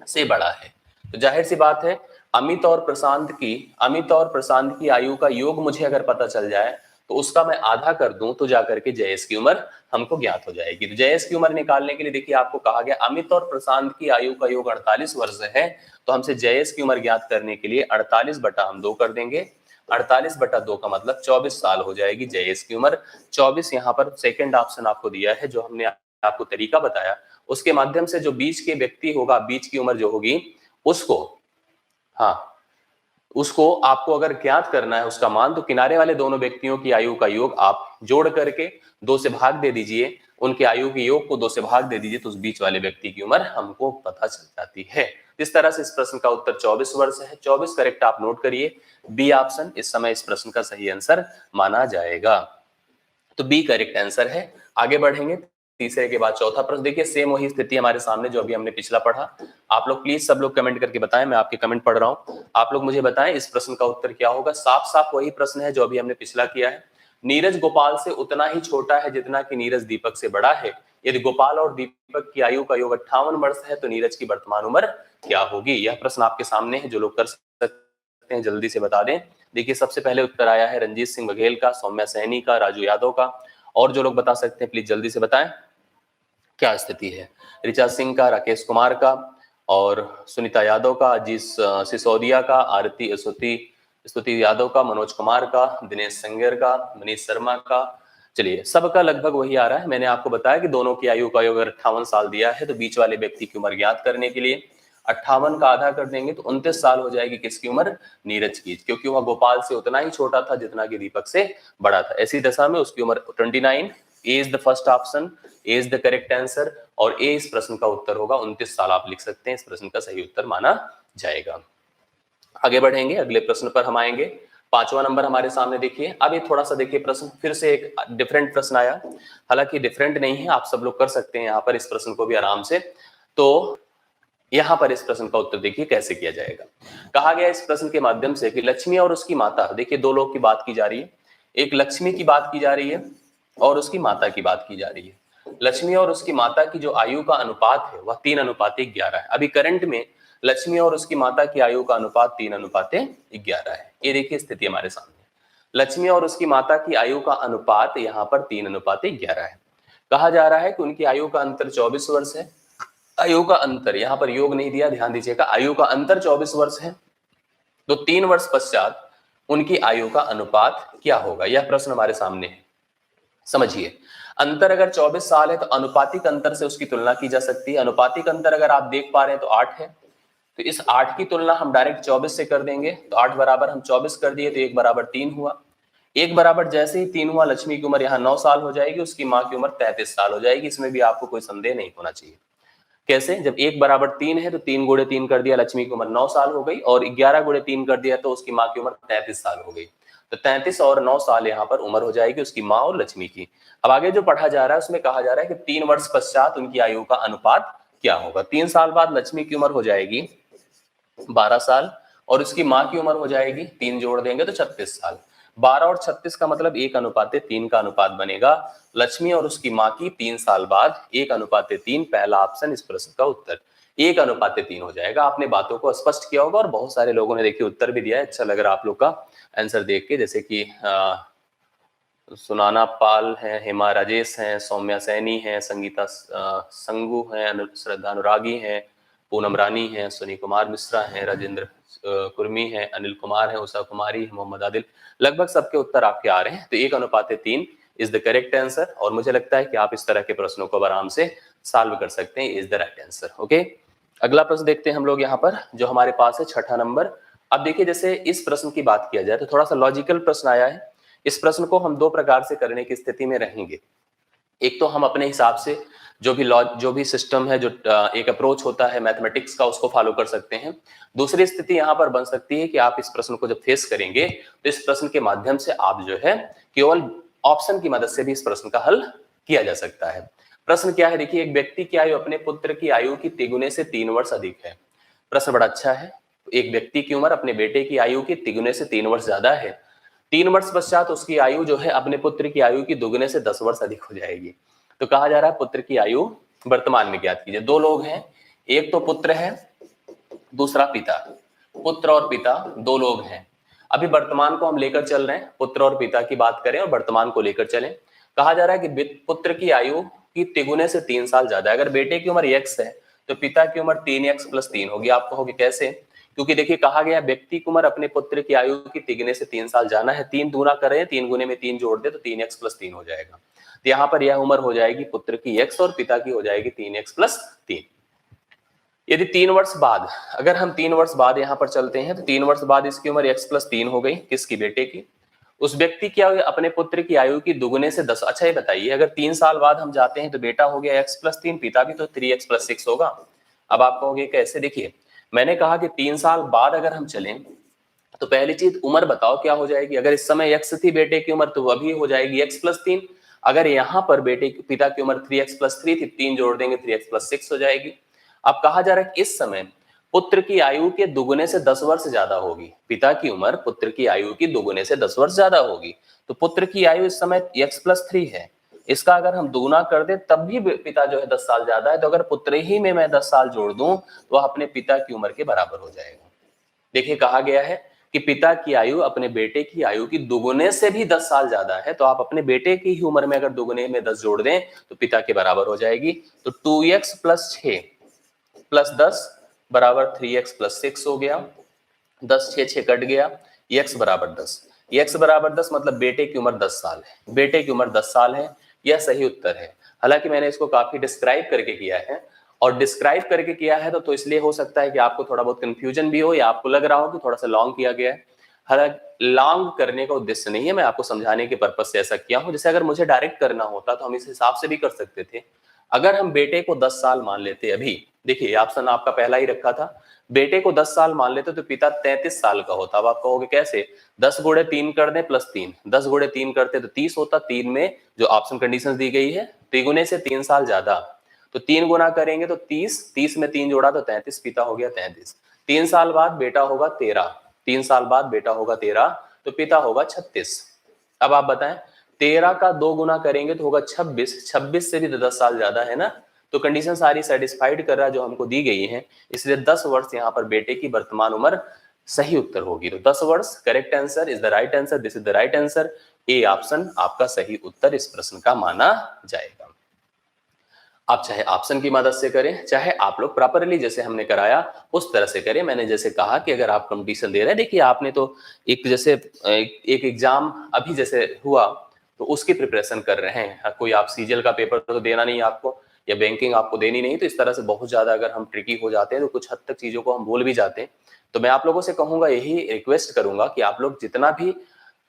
से बड़ा है। तो जाहिर सी बात है अमित और प्रशांत की आयु का योग मुझे अगर पता चल जाए तो उसका मैं आधा कर दूं तो जाकर के जयेश की उम्र हमको ज्ञात हो जाएगी। तो जयेश की उम्र निकालने के लिए देखिए आपको कहा गया अमित और प्रशांत की आयु का योग 48 वर्ष है, तो हमसे जयेश की उम्र ज्ञात करने के लिए 48 बटा हम 2 कर देंगे। 48 बटा 2 का मतलब 24 साल हो जाएगी जयेश की उम्र। 24 यहाँ पर सेकेंड ऑप्शन आपको दिया है, जो हमने आपको तरीका बताया उसके माध्यम से जो बीच के व्यक्ति होगा, बीच की उम्र जो होगी उसको, हाँ उसको आपको अगर ज्ञात करना है उसका मान, तो किनारे वाले दोनों व्यक्तियों की आयु का योग आप जोड़ करके 2 से भाग दे दीजिए, उनके आयु के योग को 2 से भाग दे दीजिए तो उस बीच वाले व्यक्ति की उम्र हमको पता चल जाती है। इस तरह से इस प्रश्न का उत्तर 24 वर्ष है। 24 करेक्ट आप नोट करिए, बी ऑप्शन इस समय इस प्रश्न का सही आंसर माना जाएगा। तो बी करेक्ट आंसर है। आगे बढ़ेंगे तीसरे के बाद चौथा प्रश्न। देखिए सेम वही स्थिति हमारे सामने जो अभी हमने पिछला पढ़ा। आप लोग प्लीज सब लोग कमेंट करके बताएं, मैं आपके कमेंट पढ़ रहा हूं, आप लोग मुझे बताएं इस प्रश्न का उत्तर क्या होगा। साफ साफ वही प्रश्न है जो अभी हमने पिछला किया है। नीरज गोपाल से उतना ही छोटा है जितना कि नीरज दीपक से बड़ा है। यदि गोपाल और दीपक की आयु का योग 58 वर्ष है तो नीरज की वर्तमान उम्र क्या होगी। यह प्रश्न आपके सामने है, जो लोग कर सकते हैं जल्दी से बता दें। देखिए सबसे पहले उत्तर आया है रंजीत सिंह बघेल का, सौम्या सैनी का, राजू यादव का, और जो लोग बता सकते हैं प्लीज जल्दी से बताएं क्या स्थिति है। ऋचा सिंह का, राकेश कुमार का, और सुनीता यादव का, अजीत सिसोदिया का, आरती स्तुति यादव का, मनोज कुमार का, दिनेश संगर का, मनीष शर्मा का। चलिए सबका लगभग वही आ रहा है। मैंने आपको बताया कि दोनों की आयु का योग अगर 58 साल दिया है तो बीच वाले व्यक्ति की उम्र ज्ञात करने के लिए 58 का आधा कर देंगे तो 29 साल हो जाएगी किसकी उम्र, नीरज की, क्योंकि वह गोपाल से उतना ही छोटा था जितना कि दीपक से बड़ा था। ऐसी दशा में उसकी उम्र 29। A is the first option, A is the correct answer, और ए इस प्रश्न का उत्तर होगा 29 साल आप लिख सकते हैं, इस प्रश्न का सही उत्तर माना जाएगा। आगे बढ़ेंगे, अगले प्रश्न पर हम आएंगे। 5वां नंबर हमारे सामने देखिए। अब ये थोड़ा सा देखिए प्रश्न, फिर से एक डिफरेंट प्रश्न आया, हालांकि डिफरेंट नहीं है, आप सब लोग कर सकते हैं यहाँ पर इस प्रश्न को भी आराम से। तो यहाँ पर इस प्रश्न का उत्तर देखिए कैसे किया जाएगा। कहा गया इस प्रश्न के माध्यम से कि लक्ष्मी और उसकी माता, देखिए दो लोग की बात की जा रही है, एक लक्ष्मी की बात की जा रही है और उसकी माता की बात की जा रही है। लक्ष्मी और उसकी माता की जो आयु का अनुपात है वह 3:11 है। अभी करंट में लक्ष्मी और उसकी माता की आयु का अनुपात 3:11 है। ये देखिए स्थिति हमारे सामने, लक्ष्मी और उसकी माता की आयु का अनुपात यहाँ पर 3:11 है। कहा जा रहा है कि उनकी आयु का अंतर 24 वर्ष है। आयु का अंतर, यहाँ पर योग नहीं दिया, ध्यान दीजिएगा, आयु का अंतर 24 वर्ष है। तो 3 वर्ष पश्चात उनकी आयु का अनुपात क्या होगा, यह प्रश्न हमारे सामने है। समझिए, अंतर अगर 24 साल है तो अनुपातिक अंतर से उसकी तुलना की जा सकती है। अनुपातिक अंतर अगर आप देख पा रहे हैं तो 8 है, तो इस 8 की तुलना हम डायरेक्ट 24 से कर देंगे। तो 8 बराबर हम 24 कर दिए तो 1 बराबर 3 हुआ। 1 बराबर जैसे ही 3 हुआ, लक्ष्मी की उम्र यहाँ 9 साल हो जाएगी, उसकी माँ की उम्र 33 साल हो जाएगी। इसमें भी आपको कोई संदेह नहीं होना चाहिए। कैसे, जब 1 बराबर 3 है तो 3 गुणे 3 कर दिया, लक्ष्मी की उम्र 9 साल हो गई, और 11 गुणे 3 कर दिया तो उसकी माँ की उम्र 33 साल हो गई। तो 33 और 9 साल यहाँ पर उम्र हो जाएगी उसकी माँ और लक्ष्मी की। अब आगे जो पढ़ा जा रहा है उसमें कहा जा रहा है कि 3 वर्ष पश्चात उनकी आयु का अनुपात क्या होगा। 3 साल बाद लक्ष्मी की उम्र हो जाएगी 12 साल और उसकी माँ की उम्र हो जाएगी, 3 जोड़ देंगे तो 36 साल। 12 और 36 का मतलब 1:3 का अनुपात बनेगा। लक्ष्मी और उसकी माँ की 3 साल बाद 1:3, पहला ऑप्शन इस प्रश्न का उत्तर 1:3 हो जाएगा। आपने बातों को स्पष्ट किया होगा और बहुत सारे लोगों ने देखिए उत्तर भी दिया है। अच्छा लग रहा है आप लोग का आंसर देख के, जैसे कि सुनाना पाल है, हेमा राजेश हैं, सौम्या सैनी है, संगीता संगू है, श्रद्धा अनुरागी है, पूनम रानी है, सुनी कुमार मिश्रा है, राजेंद्र कुर्मी है, अनिल कुमार है, उषा कुमारी है, मोहम्मद आदिल। लगभग सबके उत्तर आपके आ रहे हैं। तो 1:3 इज द करेक्ट आंसर, और मुझे लगता है कि आप इस तरह के प्रश्नों को आराम से सॉल्व कर सकते हैं। Is the right answer. Okay, अगला प्रश्न देखते हैं हम लोग यहाँ पर, जो हमारे पास है 6ठा नंबर। अब देखिए, जैसे इस प्रश्न की बात किया जाए तो थोड़ा सा लॉजिकल प्रश्न आया है। इस प्रश्न को हम 2 प्रकार से करने की स्थिति में रहेंगे। एक तो हम अपने हिसाब से जो भी सिस्टम है, जो एक अप्रोच होता है मैथमेटिक्स का, उसको फॉलो कर सकते हैं। दूसरी स्थिति यहाँ पर बन सकती है कि आप इस प्रश्न को जब फेस करेंगे तो इस प्रश्न के माध्यम से आप जो है केवल ऑप्शन की मदद से भी इस प्रश्न का हल किया जा सकता है। प्रश्न क्या है, देखिए, एक व्यक्ति की आयु अपने पुत्र की आयु की तिगुने से 3 वर्ष अधिक है। प्रश्न बड़ा अच्छा है। एक व्यक्ति की उम्र अपने बेटे की आयु की तिगुने से 3 वर्ष ज्यादा है। 3 वर्ष पश्चात उसकी आयु जो है अपने पुत्र की आयु की दुगने से 10 वर्ष अधिक हो जाएगी। तो कहा जा रहा है पुत्र की आयु वर्तमान में ज्ञात कीजिए। 2 लोग हैं, एक तो पुत्र है, दूसरा पिता। पुत्र और पिता 2 लोग हैं। अभी वर्तमान को हम लेकर चल रहे हैं, पुत्र और पिता की बात करें और वर्तमान को लेकर चलें। कहा जा रहा है कि पुत्र की आयु की तिगुने से 3 साल ज्यादा है। अगर बेटे की उम्र x है तो पिता की उम्र 3x+3 होगी। आप कहोगे कैसे? क्योंकि देखिए, कहा गया व्यक्ति की उम्र अपने पुत्र की आयु की तिगुने से 3 साल जाना है। 3 दूना करें, 3 गुने में 3 जोड़ दे तो 3x+3 हो जाएगा। तो यहाँ पर यह उम्र हो जाएगी पुत्र की x और पिता की हो जाएगी 3x+3। यदि 3 वर्ष बाद, अगर हम 3 वर्ष बाद यहाँ पर चलते हैं तो 3 वर्ष बाद इसकी उम्र x+3 हो गई, किसकी? बेटे की। उस व्यक्ति की अपने पुत्र की आयु की दुगुने से 10। अच्छा, ये बताइए, अगर 3 साल बाद हम जाते हैं तो बेटा हो गया x+3, पिता भी तो 3x+6 होगा। अब आप कहोगे कैसे? देखिए, मैंने कहा कि 3 साल बाद अगर हम चलें तो पहली चीज उम्र बताओ क्या हो जाएगी। अगर इस समय x थी बेटे की उम्र तो वह भी हो जाएगी x+3। अगर यहाँ पर पिता की उम्र 3x+3 थी, 3 जोड़ देंगे 3x+6 हो जाएगी। अब कहा जा रहा है कि इस समय पुत्र की आयु के दुगुने से 10 वर्ष ज्यादा होगी। पिता की उम्र पुत्र की आयु की दुगुने से 10 वर्ष ज्यादा होगी। तो पुत्र की आयु इस समय x+3 है, इसका अगर हम दुगुना कर दे तब भी पिता जो है 10 साल ज्यादा है। तो अगर पुत्र ही में मैं 10 साल जोड़ दूं तो वह अपने पिता की उम्र के बराबर हो जाएगा। देखिए, कहा गया है कि पिता की आयु अपने बेटे की आयु की दुगुने से भी 10 साल ज्यादा है। तो आप अपने बेटे की ही उम्र में अगर दुगुने में 10 जोड़ दें तो पिता के बराबर हो जाएगी। तो 2x+6+10 बराबर 3x+6 हो गया। 10 6 कट गया, x बराबर 10। x बराबर 10 मतलब बेटे की उम्र 10 साल है। बेटे की उम्र 10 साल है, यह सही उत्तर है। हालांकि मैंने इसको काफी डिस्क्राइब करके किया है, और डिस्क्राइब करके किया है तो इसलिए हो सकता है कि आपको थोड़ा बहुत कंफ्यूजन भी हो, या आपको लग रहा हो कि थोड़ा सा लॉन्ग किया गया है। हालांकि लॉन्ग करने का उद्देश्य नहीं है, मैं आपको समझाने के पर्पज से ऐसा किया हूं। जैसे अगर मुझे डायरेक्ट करना होता तो हम इस हिसाब से भी कर सकते थे। अगर हम बेटे को 10 साल मान लेते, अभी देखिए ऑप्शन आपका पहला ही रखा था, बेटे को 10 साल मान लेते तो पिता 33 साल का होता। अब आप कहोगे कैसे, 10 गुणे 3 कर दें प्लस 3, 10 गुणे 3 करते तो 30 होता। 3 में जो ऑप्शन कंडीशन दी गई है, तिगुने से 3 साल ज्यादा, तो 3 गुना करेंगे तो 30, 30 में 3 जोड़ा तो 33, पिता हो गया 33। 3 साल बाद बेटा होगा 13, 3 साल बाद बेटा होगा 13, तो पिता होगा 36। अब आप बताएं, 13 का 2 गुना करेंगे तो होगा 26, 26 से भी तो 10 साल ज्यादा है ना, तो कंडीशन सारी सेटिस्फाइड कर रहा है जो हमको दी गई है, इसलिए 10 वर्ष यहाँ पर बेटे की वर्तमान उम्र सही उत्तर होगी। तो 10 वर्ष correct answer is the right answer, this is the right answer, A option आपका सही उत्तर इस प्रश्न का माना जाएगा। आप चाहे ऑप्शन की मदद से करें, चाहे आप लोग प्रॉपरली जैसे हमने कराया उस तरह से करें। मैंने जैसे कहा कि अगर आप कंपटीशन दे रहे हैं, देखिए आपने तो एक जैसे एक एग्जाम अभी जैसे हुआ तो उसकी प्रिपरेशन कर रहे हैं, कोई आप सीजीएल का पेपर तो देना नहीं आपको, या बैंकिंग आपको देनी नहीं, तो इस तरह से बहुत ज्यादा अगर हम ट्रिकी हो जाते हैं तो कुछ हद तक चीजों को हम भूल भी जाते हैं। तो मैं आप लोगों से कहूंगा, यही रिक्वेस्ट करूंगा कि आप लोग जितना भी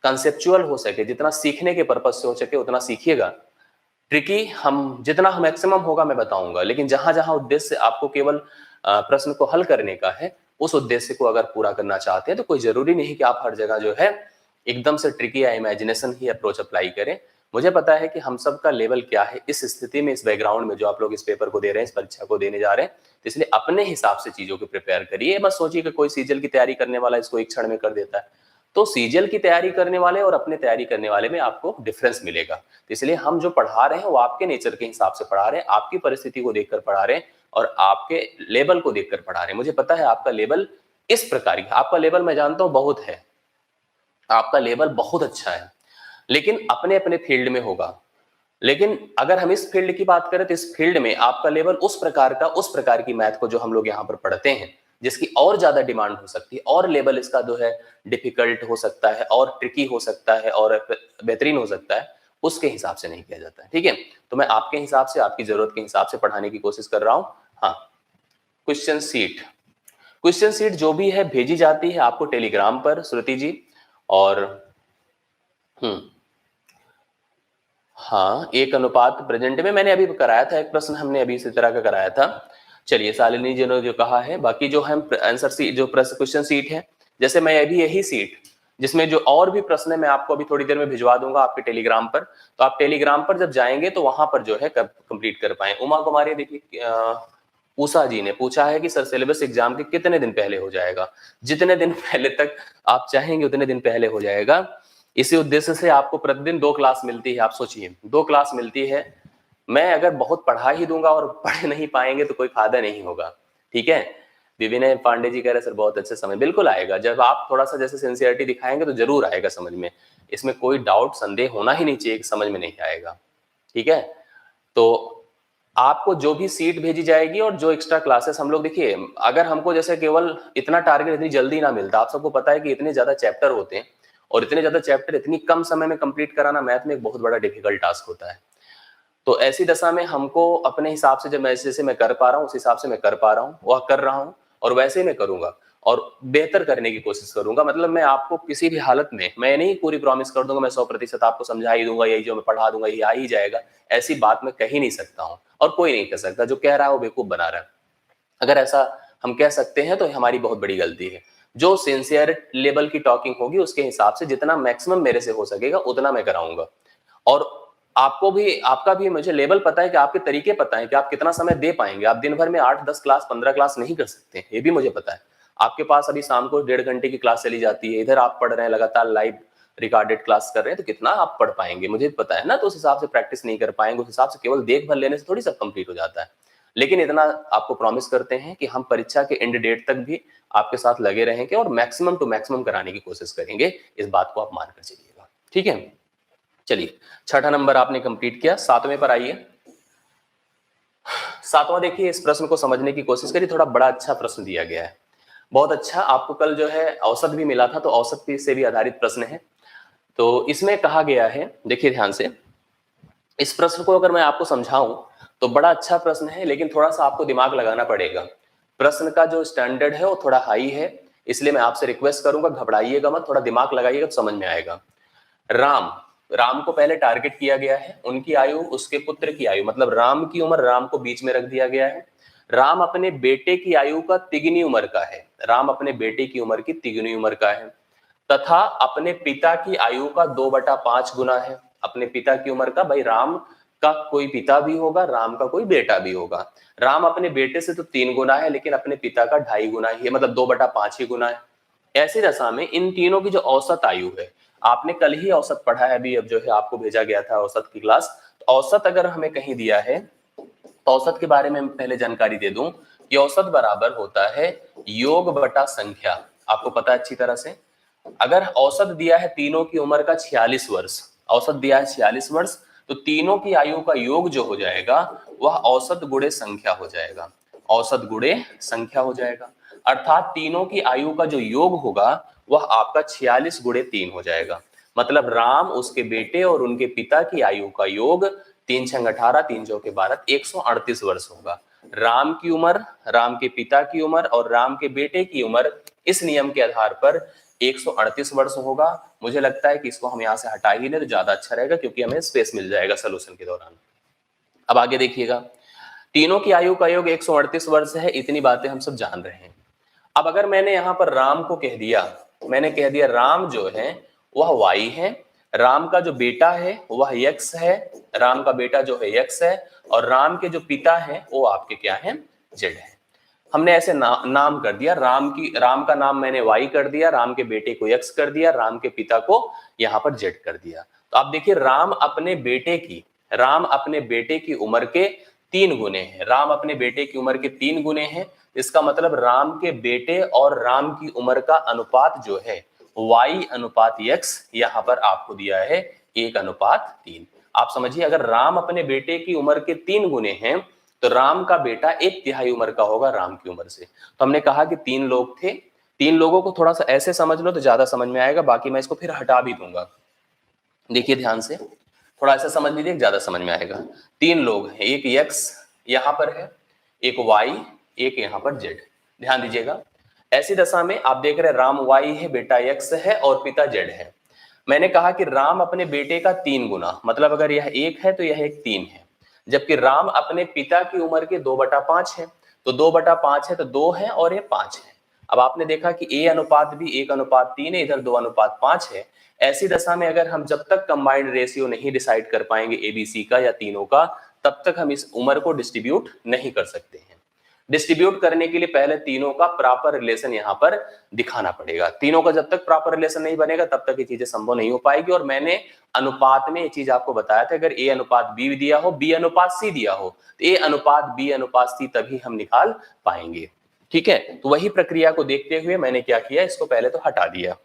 कंसेप्चुअल हो सके, जितना सीखने के पर्पज से हो सके उतना सीखिएगा। ट्रिकी हम जितना मैक्सिमम होगा मैं बताऊंगा, लेकिन जहां जहां उद्देश्य आपको केवल प्रश्न को हल करने का है, उस उद्देश्य को अगर पूरा करना चाहते हैं तो कोई जरूरी नहीं कि आप हर जगह जो है एकदम से ट्रिकी या इमेजिनेशन ही अप्रोच अप्लाई करें। मुझे पता है कि हम सबका लेवल क्या है इस स्थिति में, इस बैकग्राउंड में जो आप लोग इस पेपर को दे रहे हैं, इस परीक्षा को देने जा रहे हैं, तो इसलिए अपने हिसाब से चीजों को प्रिपेयर करिए। मत सोचिए कि कोई सीजीएल की तैयारी करने वाला इसको एक क्षण में कर देता है। तो सीजीएल की तैयारी करने वाले और अपने तैयारी करने वाले में आपको डिफरेंस मिलेगा। तो इसलिए हम जो पढ़ा रहे हैं वो आपके नेचर के हिसाब से पढ़ा रहे हैं, आपकी परिस्थिति को देखकर पढ़ा रहे हैं और आपके लेवल को देखकर पढ़ा रहे हैं। मुझे पता है आपका लेवल इस प्रकार का, आपका लेवल मैं जानता हूं बहुत है, आपका लेवल बहुत अच्छा है, लेकिन अपने अपने फील्ड में होगा। लेकिन अगर हम इस फील्ड की बात करें तो इस फील्ड में आपका लेवल उस प्रकार की मैथ को जो हम लोग यहाँ पर पढ़ते हैं, जिसकी और ज्यादा डिमांड हो सकती है, और लेवल इसका जो है डिफिकल्ट हो सकता है और ट्रिकी हो सकता है और बेहतरीन हो सकता है, उसके हिसाब से नहीं किया जाता है। ठीक है, तो मैं आपके हिसाब से, आपकी जरूरत के हिसाब से पढ़ाने की कोशिश कर रहा हूं। हाँ, क्वेश्चन सीट जो भी है भेजी जाती है आपको टेलीग्राम पर, श्रुति जी। और हाँ, 1 अनुपात प्रेजेंट में मैंने अभी कराया था, एक प्रश्न हमने अभी इसी तरह का कराया था। चलिए, शालिनी जी ने जो कहा है, बाकी जो हम आंसर सीट, जो क्वेश्चन सीट है, जैसे मैं अभी यही सीट जिसमें जो और भी प्रश्न है मैं आपको अभी थोड़ी देर में भिजवा दूंगा आपके टेलीग्राम पर, तो आप टेलीग्राम पर जब जाएंगे तो वहां पर जो है कंप्लीट कर पाए। उमा कुमारी, देखिए उषा जी ने पूछा है कि सर सिलेबस एग्जाम के कितने दिन पहले हो जाएगा? जितने दिन पहले तक आप चाहेंगे उतने दिन पहले हो जाएगा। इसी उद्देश्य से आपको प्रतिदिन 2 क्लास मिलती है। आप सोचिए 2 क्लास मिलती है, मैं अगर बहुत पढ़ा ही दूंगा और पढ़ नहीं पाएंगे तो कोई फायदा नहीं होगा। ठीक है, विनय पांडे जी कह रहे सर बहुत अच्छे समझ, बिल्कुल आएगा, जब आप थोड़ा सा जैसे सिंसियरिटी दिखाएंगे तो जरूर आएगा समझ में, इसमें कोई डाउट संदेह होना ही नहीं चाहिए कि समझ में नहीं आएगा। ठीक है, तो आपको जो भी सीट भेजी जाएगी और जो एक्स्ट्रा क्लासेस हम लोग, देखिए अगर हमको जैसे केवल इतना टारगेट इतनी जल्दी ना मिलता, आप सबको पता है कि इतने ज्यादा चैप्टर होते हैं और इतने ज्यादा चैप्टर इतनी कम समय में कंप्लीट कराना मैथ में एक बहुत बड़ा डिफिकल्ट टास्क होता है। तो ऐसी दशा में हमको अपने हिसाब से, जब जैसे मैं कर पा रहा हूँ उस हिसाब से मैं कर पा रहा हूँ, वह कर रहा हूँ और वैसे ही मैं करूंगा और बेहतर करने की कोशिश करूंगा। मतलब मैं आपको किसी भी हालत में, मैं नहीं पूरी प्रॉमिस कर दूंगा मैं 100% आपको समझा ही दूंगा, यही जो मैं पढ़ा दूंगा ये आ ही जाएगा, ऐसी बात मैं कह ही नहीं सकता हूँ और कोई नहीं कह सकता। जो कह रहा है वो बेवकूफ बना रहा है। अगर ऐसा हम कह सकते हैं तो हमारी बहुत बड़ी गलती है। जो सिंसियर लेवल की टॉकिंग होगी उसके हिसाब से जितना मैक्सिमम मेरे से हो सकेगा उतना मैं कराऊंगा। और आपको भी, आपका भी मुझे लेवल पता है कि आपके तरीके पता है कि आप कितना समय दे पाएंगे। आप दिन भर में 8, 10 क्लास, 15 क्लास नहीं कर सकते, ये भी मुझे पता है। आपके पास अभी शाम को 1.5 घंटे की क्लास चली जाती है, इधर आप पढ़ रहे हैं लगातार लाइव रिकॉर्डेड क्लास कर रहे हैं, तो कितना आप पढ़ पाएंगे मुझे पता है ना। तो उस हिसाब से प्रैक्टिस नहीं कर पाएंगे, उस हिसाब से केवल देख भर लेने से थोड़ी सब कंप्लीट हो जाता है। लेकिन इतना आपको प्रॉमिस करते हैं कि हम परीक्षा के एंड डेट तक भी आपके साथ लगे रहेंगे और मैक्सिमम टू मैक्सिमम कराने की कोशिश करेंगे, इस बात को आप मानकर चलिएगा। ठीक है, चलिए 6ठा नंबर आपने कंप्लीट किया। 7वें पर आइए। 7वां देखिए, इस प्रश्न को समझने की कोशिश करिए, थोड़ा बड़ा अच्छा प्रश्न दिया गया है, बहुत अच्छा। आपको कल जो है औसत भी मिला था, तो औसत से भी आधारित प्रश्न है। तो इसमें कहा गया है, देखिए ध्यान से, इस प्रश्न को अगर मैं आपको समझाऊं तो बड़ा अच्छा प्रश्न है, लेकिन थोड़ा सा आपको दिमाग लगाना पड़ेगा। प्रश्न का जो स्टैंडर्ड है वो थोड़ा हाई है, इसलिए मैं आपसे रिक्वेस्ट करूंगा घबराइएगा मत, थोड़ा दिमाग लगाइएगा तो समझ में आएगा। राम राम को पहले टारगेट किया गया है, उनकी आयु उसके पुत्र की आयु, मतलब राम की उम्र, राम को बीच में रख दिया गया है। राम अपने बेटे की आयु का तिगनी उम्र का है, राम अपने बेटे की उम्र की तिगनी उम्र का है, तथा अपने पिता की आयु का 2/5 गुना है। अपने पिता की उम्र का, भाई राम का कोई पिता भी होगा, राम का कोई बेटा भी होगा। राम अपने बेटे से तो 3 गुना है, लेकिन अपने पिता का 2.5 गुना ही है, मतलब 2/5 ही गुना है। ऐसी दशा में इन तीनों की जो औसत आयु है, आपने कल ही औसत पढ़ा है, अभी अब जो है आपको भेजा गया था औसत की क्लास। तो औसत अगर हमें कहीं दिया है तो औसत के बारे में पहले जानकारी दे दूं कि औसत बराबर होता है योग बटा संख्या। आपको पता है अच्छी तरह से, अगर औसत दिया है तीनों की उम्र का 46 वर्ष, औसत दिया है 46 वर्ष, तो तीनों की आयु का योग जो हो जाएगा वह औसत गुणे संख्या हो जाएगा, औसत गुणे संख्या हो जाएगा। अर्थात तीनों की आयु का जो योग होगा वह आपका 46 गुणे 3 हो जाएगा। मतलब राम, उसके बेटे और उनके पिता की आयु का योग 3 6 18, 3 चौके 12, 138 वर्ष होगा। राम की उम्र, राम के पिता की उम्र और राम के बेटे की उम्र इस नियम के आधार पर 138 वर्ष होगा। मुझे लगता है कि इसको हम यहाँ से हटा ही लें तो ज्यादा अच्छा रहेगा, क्योंकि हमें स्पेस मिल जाएगा सोल्यूशन के दौरान। अब आगे देखिएगा, तीनों की आयु का योग 138 वर्ष है, इतनी बातें हम सब जान रहे हैं। अब अगर मैंने यहाँ पर राम को कह दिया, मैंने कह दिया राम जो है वह वाई है, राम का जो बेटा है वह यक्ष है, राम का बेटा जो है यक्ष है, और राम के जो पिता है वो आपके क्या है, जेड है। हमने ऐसे नाम कर दिया, राम का नाम मैंने वाई कर दिया, राम के बेटे को यक्ष कर दिया, राम के पिता को यहाँ पर जेड कर दिया। तो आप देखिए राम अपने बेटे की उम्र के 3 गुने हैं, राम अपने बेटे की उम्र के 3 गुने हैं। इसका मतलब राम के बेटे और राम की उम्र का अनुपात जो है y अनुपात x, यहाँ पर आपको दिया है 1:3। आप समझिए, अगर राम अपने बेटे की उम्र के 3 गुने हैं तो राम का बेटा 1/3 उम्र का होगा राम की उम्र से। तो हमने कहा कि 3 लोग थे, 3 लोगों को थोड़ा सा ऐसे समझ लो तो ज्यादा समझ में आएगा, बाकी मैं इसको फिर हटा भी दूंगा। देखिए ध्यान से, थोड़ा ऐसा समझ लीजिए, ज्यादा समझ में आएगा। 3 लोग हैं, एक यक्स यहाँ पर है, एक वाई, एक यहाँ पर जेड। ध्यान दीजिएगा, ऐसी दशा में आप देख रहे हैं राम वाई है, बेटा यक्स है और पिता जेड है। मैंने कहा कि राम अपने बेटे का 3 गुना, मतलब अगर यह 1 है तो यह एक 3 है, जबकि राम अपने पिता की उम्र के 2/5 है, तो 2/5 है तो 2 है और ये 5 है। अब आपने देखा कि ए अनुपात भी 1:3 है, इधर 2:5 है। ऐसी दशा में अगर हम जब तक कंबाइंड रेशियो नहीं डिसाइड कर पाएंगे एबीसी का या तीनों का, तब तक हम इस उम्र को डिस्ट्रीब्यूट नहीं कर सकते हैं। डिस्ट्रीब्यूट करने के लिए पहले तीनों का प्रॉपर रिलेशन यहाँ पर दिखाना पड़ेगा। तीनों का जब तक प्रॉपर रिलेशन नहीं बनेगा तब तक ये चीजें संभव नहीं हो पाएगी। और मैंने अनुपात में ये चीज आपको बताया था, अगर ए अनुपात बी दिया हो, बी अनुपात सी दिया हो, तो ए अनुपात बी अनुपात सी तभी हम निकाल पाएंगे। ठीक है, तो वही प्रक्रिया को देखते हुए मैंने क्या किया, इसको पहले तो हटा दिया।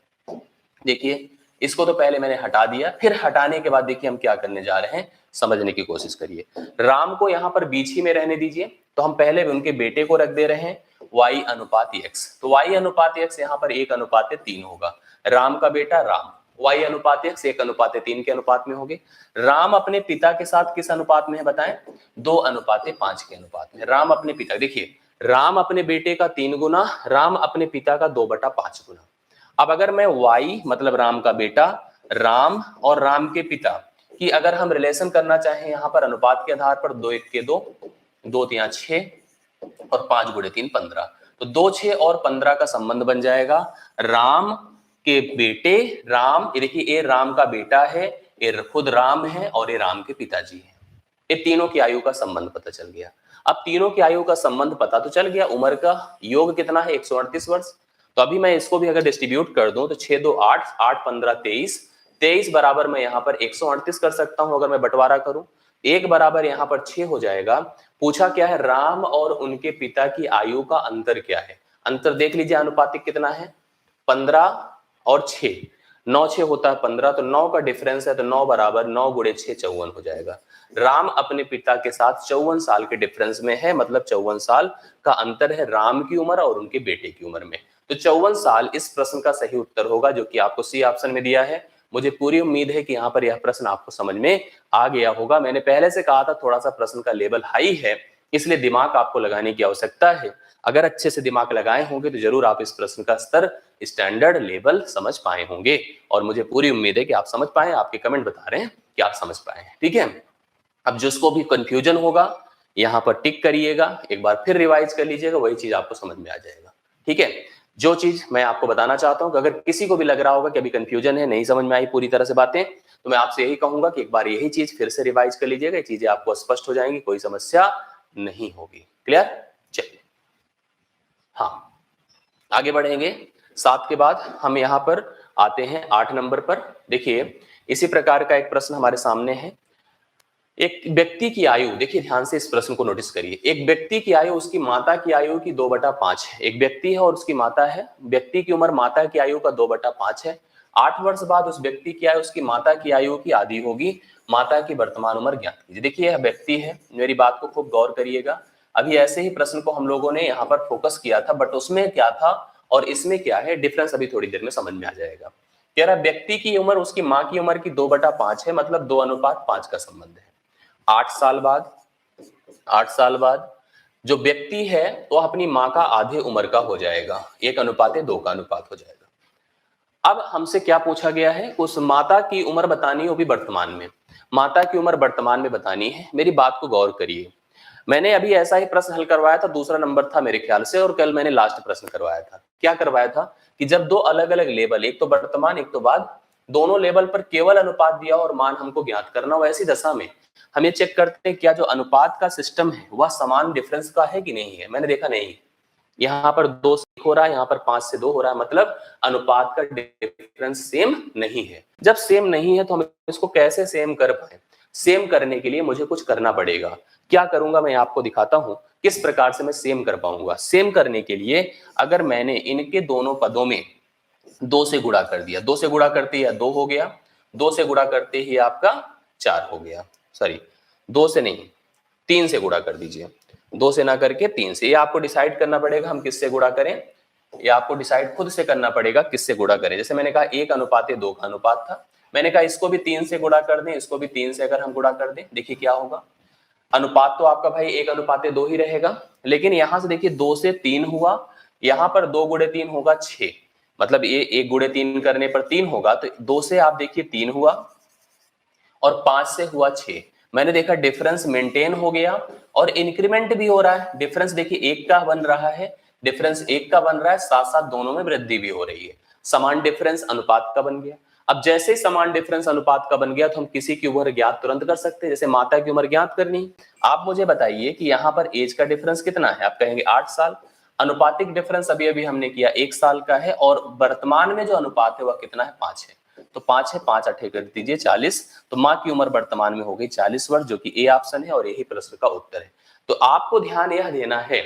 देखिए, इसको तो पहले मैंने हटा दिया, फिर हटाने के बाद देखिए हम क्या करने जा रहे हैं, समझने की कोशिश करिए। राम को यहाँ पर बीच ही में रहने दीजिए, तो हम पहले उनके बेटे को रख दे रहे हैं y अनुपात x, तो y अनुपात x यहाँ पर 1:3 होगा। राम का बेटा राम, y अनुपात x 1:3 के अनुपात में होगी। राम अपने पिता के साथ किस अनुपात में है बताएं, 2:5 के अनुपात में। राम अपने पिता, देखिए राम अपने बेटे का 3 गुना, राम अपने पिता का 2/5 गुना। अब अगर मैं y मतलब राम का बेटा, राम और राम के पिता की अगर हम रिलेशन करना चाहें यहाँ पर अनुपात के आधार पर, 2 1 के 2, 2 3 6 और 5 गुणे 3 15, तो 2 6 और 15 का संबंध बन जाएगा। राम के बेटे राम, देखिए ये राम का बेटा है, ये खुद राम है और ये राम के पिताजी है। ये तीनों की आयु का संबंध पता चल गया। अब तीनों की आयु का संबंध पता तो चल गया, उम्र का योग कितना है 138 वर्ष। तो अभी मैं इसको भी अगर डिस्ट्रीब्यूट कर दूं तो 6 2 8, 8 15 23, 23 बराबर मैं यहाँ पर 138 कर सकता हूं अगर मैं बंटवारा करूं। 1 बराबर यहाँ पर 6 हो जाएगा। पूछा क्या है, राम और उनके पिता की आयु का अंतर क्या है। अंतर देख लीजिए, अनुपातिक कितना है, 15 और 6, 9 6 होता है 15, तो 9 का डिफरेंस है, तो 9 बराबर 9 गुणे 6 54 हो जाएगा। राम अपने पिता के साथ 54 साल के डिफरेंस में है, मतलब 54 साल का अंतर है राम की उम्र और उनके बेटे की उम्र में। तो 54 साल इस प्रश्न का सही उत्तर होगा, जो कि आपको सी ऑप्शन में दिया है। मुझे पूरी उम्मीद है कि यहाँ पर यह प्रश्न आपको समझ में आ गया होगा। मैंने पहले से कहा था थोड़ा सा प्रश्न का लेवल हाई है, इसलिए दिमाग आपको लगाने की आवश्यकता है। अगर अच्छे से दिमाग लगाए होंगे तो जरूर आप इस प्रश्न का स्तर स्टैंडर्ड लेवल समझ पाए होंगे, और मुझे पूरी उम्मीद है कि आप समझ पाए। आपके कमेंट बता रहे हैं कि आप समझ पाए हैं, ठीक है। अब जिसको भी कंफ्यूजन होगा यहाँ पर टिक करिएगा, एक बार फिर रिवाइज कर लीजिएगा, वही चीज आपको समझ में आ जाएगा, ठीक है। जो चीज मैं आपको बताना चाहता हूं कि अगर किसी को भी लग रहा होगा कि अभी कंफ्यूजन है, नहीं समझ में आई पूरी तरह से बातें, तो मैं आपसे यही कहूंगा कि एक बार यही चीज फिर से रिवाइज कर लीजिएगा, ये चीजें आपको स्पष्ट हो जाएंगी, कोई समस्या नहीं होगी। क्लियर? चलिए, हाँ, आगे बढ़ेंगे। 7 के बाद हम यहाँ पर आते हैं 8 नंबर पर। देखिए, इसी प्रकार का एक प्रश्न हमारे सामने है। एक व्यक्ति की आयु, देखिए ध्यान से इस प्रश्न को नोटिस करिए। एक व्यक्ति की आयु उसकी माता की आयु की 2/5 है। एक व्यक्ति है और उसकी माता है। व्यक्ति की उम्र माता की आयु का 2/5 है। 8 वर्ष बाद उस व्यक्ति की आयु उसकी माता की आयु की आधी होगी। माता की वर्तमान उम्र ज्ञात कीजिए। देखिए, यह व्यक्ति है, मेरी बात को खूब गौर करिएगा। अभी ऐसे ही प्रश्न को हम लोगों ने यहाँ पर फोकस किया था, बट उसमें क्या था और इसमें क्या है डिफरेंस अभी थोड़ी देर में समझ में आ जाएगा। कह रहा व्यक्ति की उम्र उसकी माँ की उम्र की 2/5 है, मतलब 2:5 का संबंध है। 8 साल बाद 8 साल बाद जो व्यक्ति है तो अपनी माँ का आधे उम्र का हो जाएगा, 1:2 का अनुपात हो जाएगा। अब हमसे क्या पूछा गया है, उस माता की उम्र बतानी है, वो भी वर्तमान में। माता की उम्र वर्तमान में बतानी है। मेरी बात को गौर करिए, मैंने अभी ऐसा ही प्रश्न हल करवाया था, दूसरा नंबर था मेरे ख्याल से, और कल मैंने लास्ट प्रश्न करवाया था। क्या करवाया था कि जब दो अलग अलग लेवल, एक तो वर्तमान एक तो बाद, दोनों लेवल पर केवल अनुपात दिया और मान हमको ज्ञात करना हो, ऐसी दशा में हम ये चेक करते हैं क्या जो अनुपात का सिस्टम है वह समान डिफरेंस का है कि नहीं है। मैंने देखा नहीं, यहाँ पर 2 से 1 हो रहा है, यहाँ पर 5 से 2 हो रहा है, मतलब अनुपात का डिफरेंस सेम नहीं है। जब सेम नहीं है तो हम इसको कैसे सेम कर पाए? सेम करने के लिए मुझे कुछ करना पड़ेगा। क्या करूंगा मैं आपको दिखाता हूं, किस प्रकार से मैं सेम कर पाऊंगा। सेम करने के लिए अगर मैंने इनके दोनों पदों में 2 से गुणा कर दिया, 2 से गुणा करते ही 2 हो गया, 2 से गुणा करते ही आपका 4 हो गया। सॉरी, 2 से नहीं, 3 से गुणा कर दीजिए। 2 से ना करके 3 से। ये आपको डिसाइड करना पड़ेगा हम किससे गुणा करें, ये आपको डिसाइड खुद से करना पड़ेगा किससे गुणा करें। जैसे मैंने कहा 1:2 का अनुपात था, मैंने कहा इसको भी 3 से गुणा कर दें, इसको भी 3 से अगर हम गुणा कर दें, देखिए क्या होगा। अनुपात तो आपका भाई 1:2 ही रहेगा, लेकिन यहां से देखिए 2 से 3 हुआ, यहां पर 2 गुणे 3 होगा 6, मतलब ये 1 गुणे 3 करने पर 3 होगा, तो 2 से आप देखिए 3 हुआ और 5 से हुआ 6। मैंने देखा डिफरेंस मेंटेन हो गया और इंक्रीमेंट भी हो रहा है। डिफरेंस देखिए 1 का बन रहा है, डिफरेंस 1 का बन रहा है, साथ साथ दोनों में वृद्धि भी हो रही है। समान डिफरेंस अनुपात का बन गया। अब जैसे ही समान डिफरेंस अनुपात का बन गया तो हम किसी की उम्र ज्ञात तुरंत कर सकते हैं। जैसे माता की उम्र ज्ञात करनी, आप मुझे बताइए कि यहाँ पर एज का डिफरेंस कितना है। आप कहेंगे 8 साल। अनुपातिक डिफरेंस अभी अभी हमने किया 1 साल का है, और वर्तमान में जो अनुपात है वह कितना है, 5 है। तो 5 है, 5 8 कर दीजिए 40। तो माँ की उम्र वर्तमान में हो गई 40 वर्ष, जो कि ए ऑप्शन है और यही प्रश्न का उत्तर है। तो आपको ध्यान यह देना है,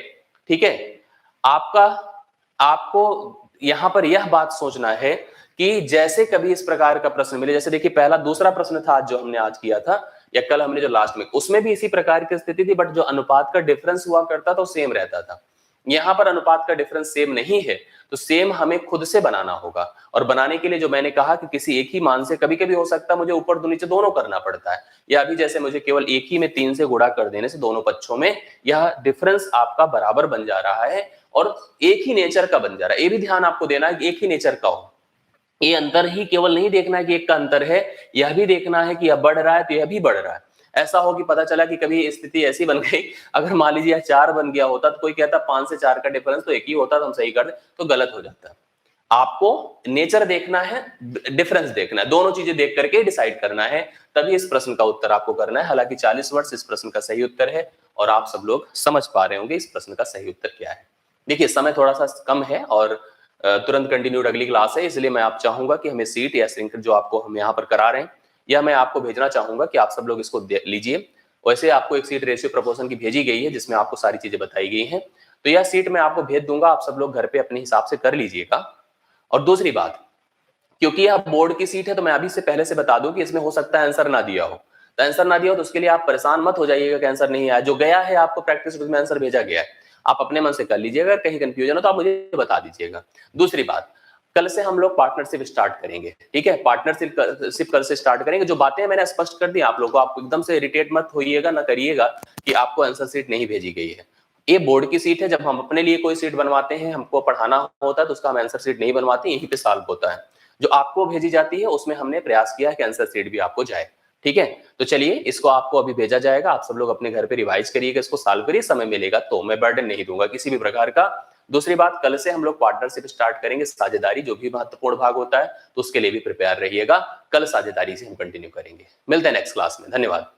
ठीक है, आपको यहां पर यह बात सोचना है कि जैसे कभी इस प्रकार का प्रश्न मिले, जैसे देखिए पहला दूसरा प्रश्न था जो हमने आज किया था, या कल हमने जो लास्ट में, उसमें भी इसी प्रकार की स्थिति थी, बट जो अनुपात का डिफरेंस हुआ करता था वो सेम रहता था। यहां पर अनुपात का डिफरेंस सेम नहीं है, तो सेम हमें खुद से बनाना होगा। और बनाने के लिए जो मैंने कहा कि किसी एक ही मान से कभी कभी हो सकता है मुझे ऊपर नीचे दोनों करना पड़ता है, या अभी जैसे मुझे केवल एक ही में 3 से गुणा कर देने से दोनों पक्षों में यह डिफरेंस आपका बराबर बन जा रहा है और एक ही नेचर का बन जा रहा है। ये भी ध्यान आपको देना है कि एक ही नेचर का हो। ये अंतर ही केवल नहीं देखना है कि एक का अंतर है, यह भी देखना है कि यह बढ़ रहा है तो यह भी बढ़ रहा है। ऐसा हो कि पता चला कि कभी स्थिति ऐसी बन गई, अगर मान लीजिए यह 4 बन गया होता तो कोई कहता 5 से 4 का डिफरेंस तो एक ही होता, तो हम सही कर दें, तो गलत हो जाता है। आपको नेचर देखना है, डिफरेंस देखना है, दोनों चीजें देख करके डिसाइड करना है, तभी इस प्रश्न का उत्तर आपको करना है। हालांकि 40 वर्ष इस प्रश्न का सही उत्तर है और आप सब लोग समझ पा रहे होंगे इस प्रश्न का सही उत्तर क्या है। देखिए समय थोड़ा सा कम है और तुरंत कंटिन्यूड अगली क्लास है, इसलिए मैं आप चाहूंगा कि हमें सीट या सिंक जो आपको हम यहाँ पर करा रहे हैं, या मैं आपको भेजना चाहूंगा कि आप सब लोग इसको लीजिए। वैसे आपको एक सीट रेशियो प्रोपोर्शन की भेजी गई है जिसमें आपको सारी चीजें बताई गई हैं, तो यह सीट मैं आपको भेज दूंगा, आप सब लोग घर पे अपने हिसाब से कर लीजिएगा। और दूसरी बात, क्योंकि यह बोर्ड की सीट है तो मैं अभी से पहले से बता दूं कि इसमें हो सकता है आंसर ना दिया हो, तो आंसर ना दिया हो तो उसके लिए आप परेशान मत हो जाइएगा कि आंसर नहीं आया। जो गया है आपको प्रैक्टिस में आंसर भेजा गया है, आप अपने मन से कर लीजिएगा। कहीं कंफ्यूजन हो तो आप मुझे बता दीजिएगा। दूसरी बात, कल से हम लोग पार्टनरशिप स्टार्ट करेंगे, ठीक है, पार्टनरशिप कल से स्टार्ट करेंगे। जो बातें मैंने स्पष्ट कर दी आप लोगों को, आप एकदम से इरिटेट मत होइएगा, ना करिएगा कि आपको आंसर शीट नहीं भेजी गई है। ये बोर्ड की सीट है, जब हम अपने लिए कोई सीट बनवाते हैं, हमको पढ़ाना होता है तो उसका हम आंसर सीट नहीं बनवाते, यहीं पे सॉल्व होता है। जो आपको भेजी जाती है उसमें हमने प्रयास किया है कि आंसर सीट भी आपको जाए। ठीक है, तो चलिए इसको आपको अभी भेजा जाएगा, आप सब लोग अपने घर पे रिवाइज करिएगा, इसको सॉल्व करिए, समय मिलेगा तो। मैं बर्डन नहीं दूंगा किसी भी प्रकार का। दूसरी बात, कल से हम लोग पार्टनरशिप स्टार्ट करेंगे, साझेदारी जो भी महत्वपूर्ण भाग होता है, तो उसके लिए भी प्रिपेयर रहिएगा। कल साझेदारी से हम कंटिन्यू करेंगे। मिलते हैं नेक्स्ट क्लास में, धन्यवाद।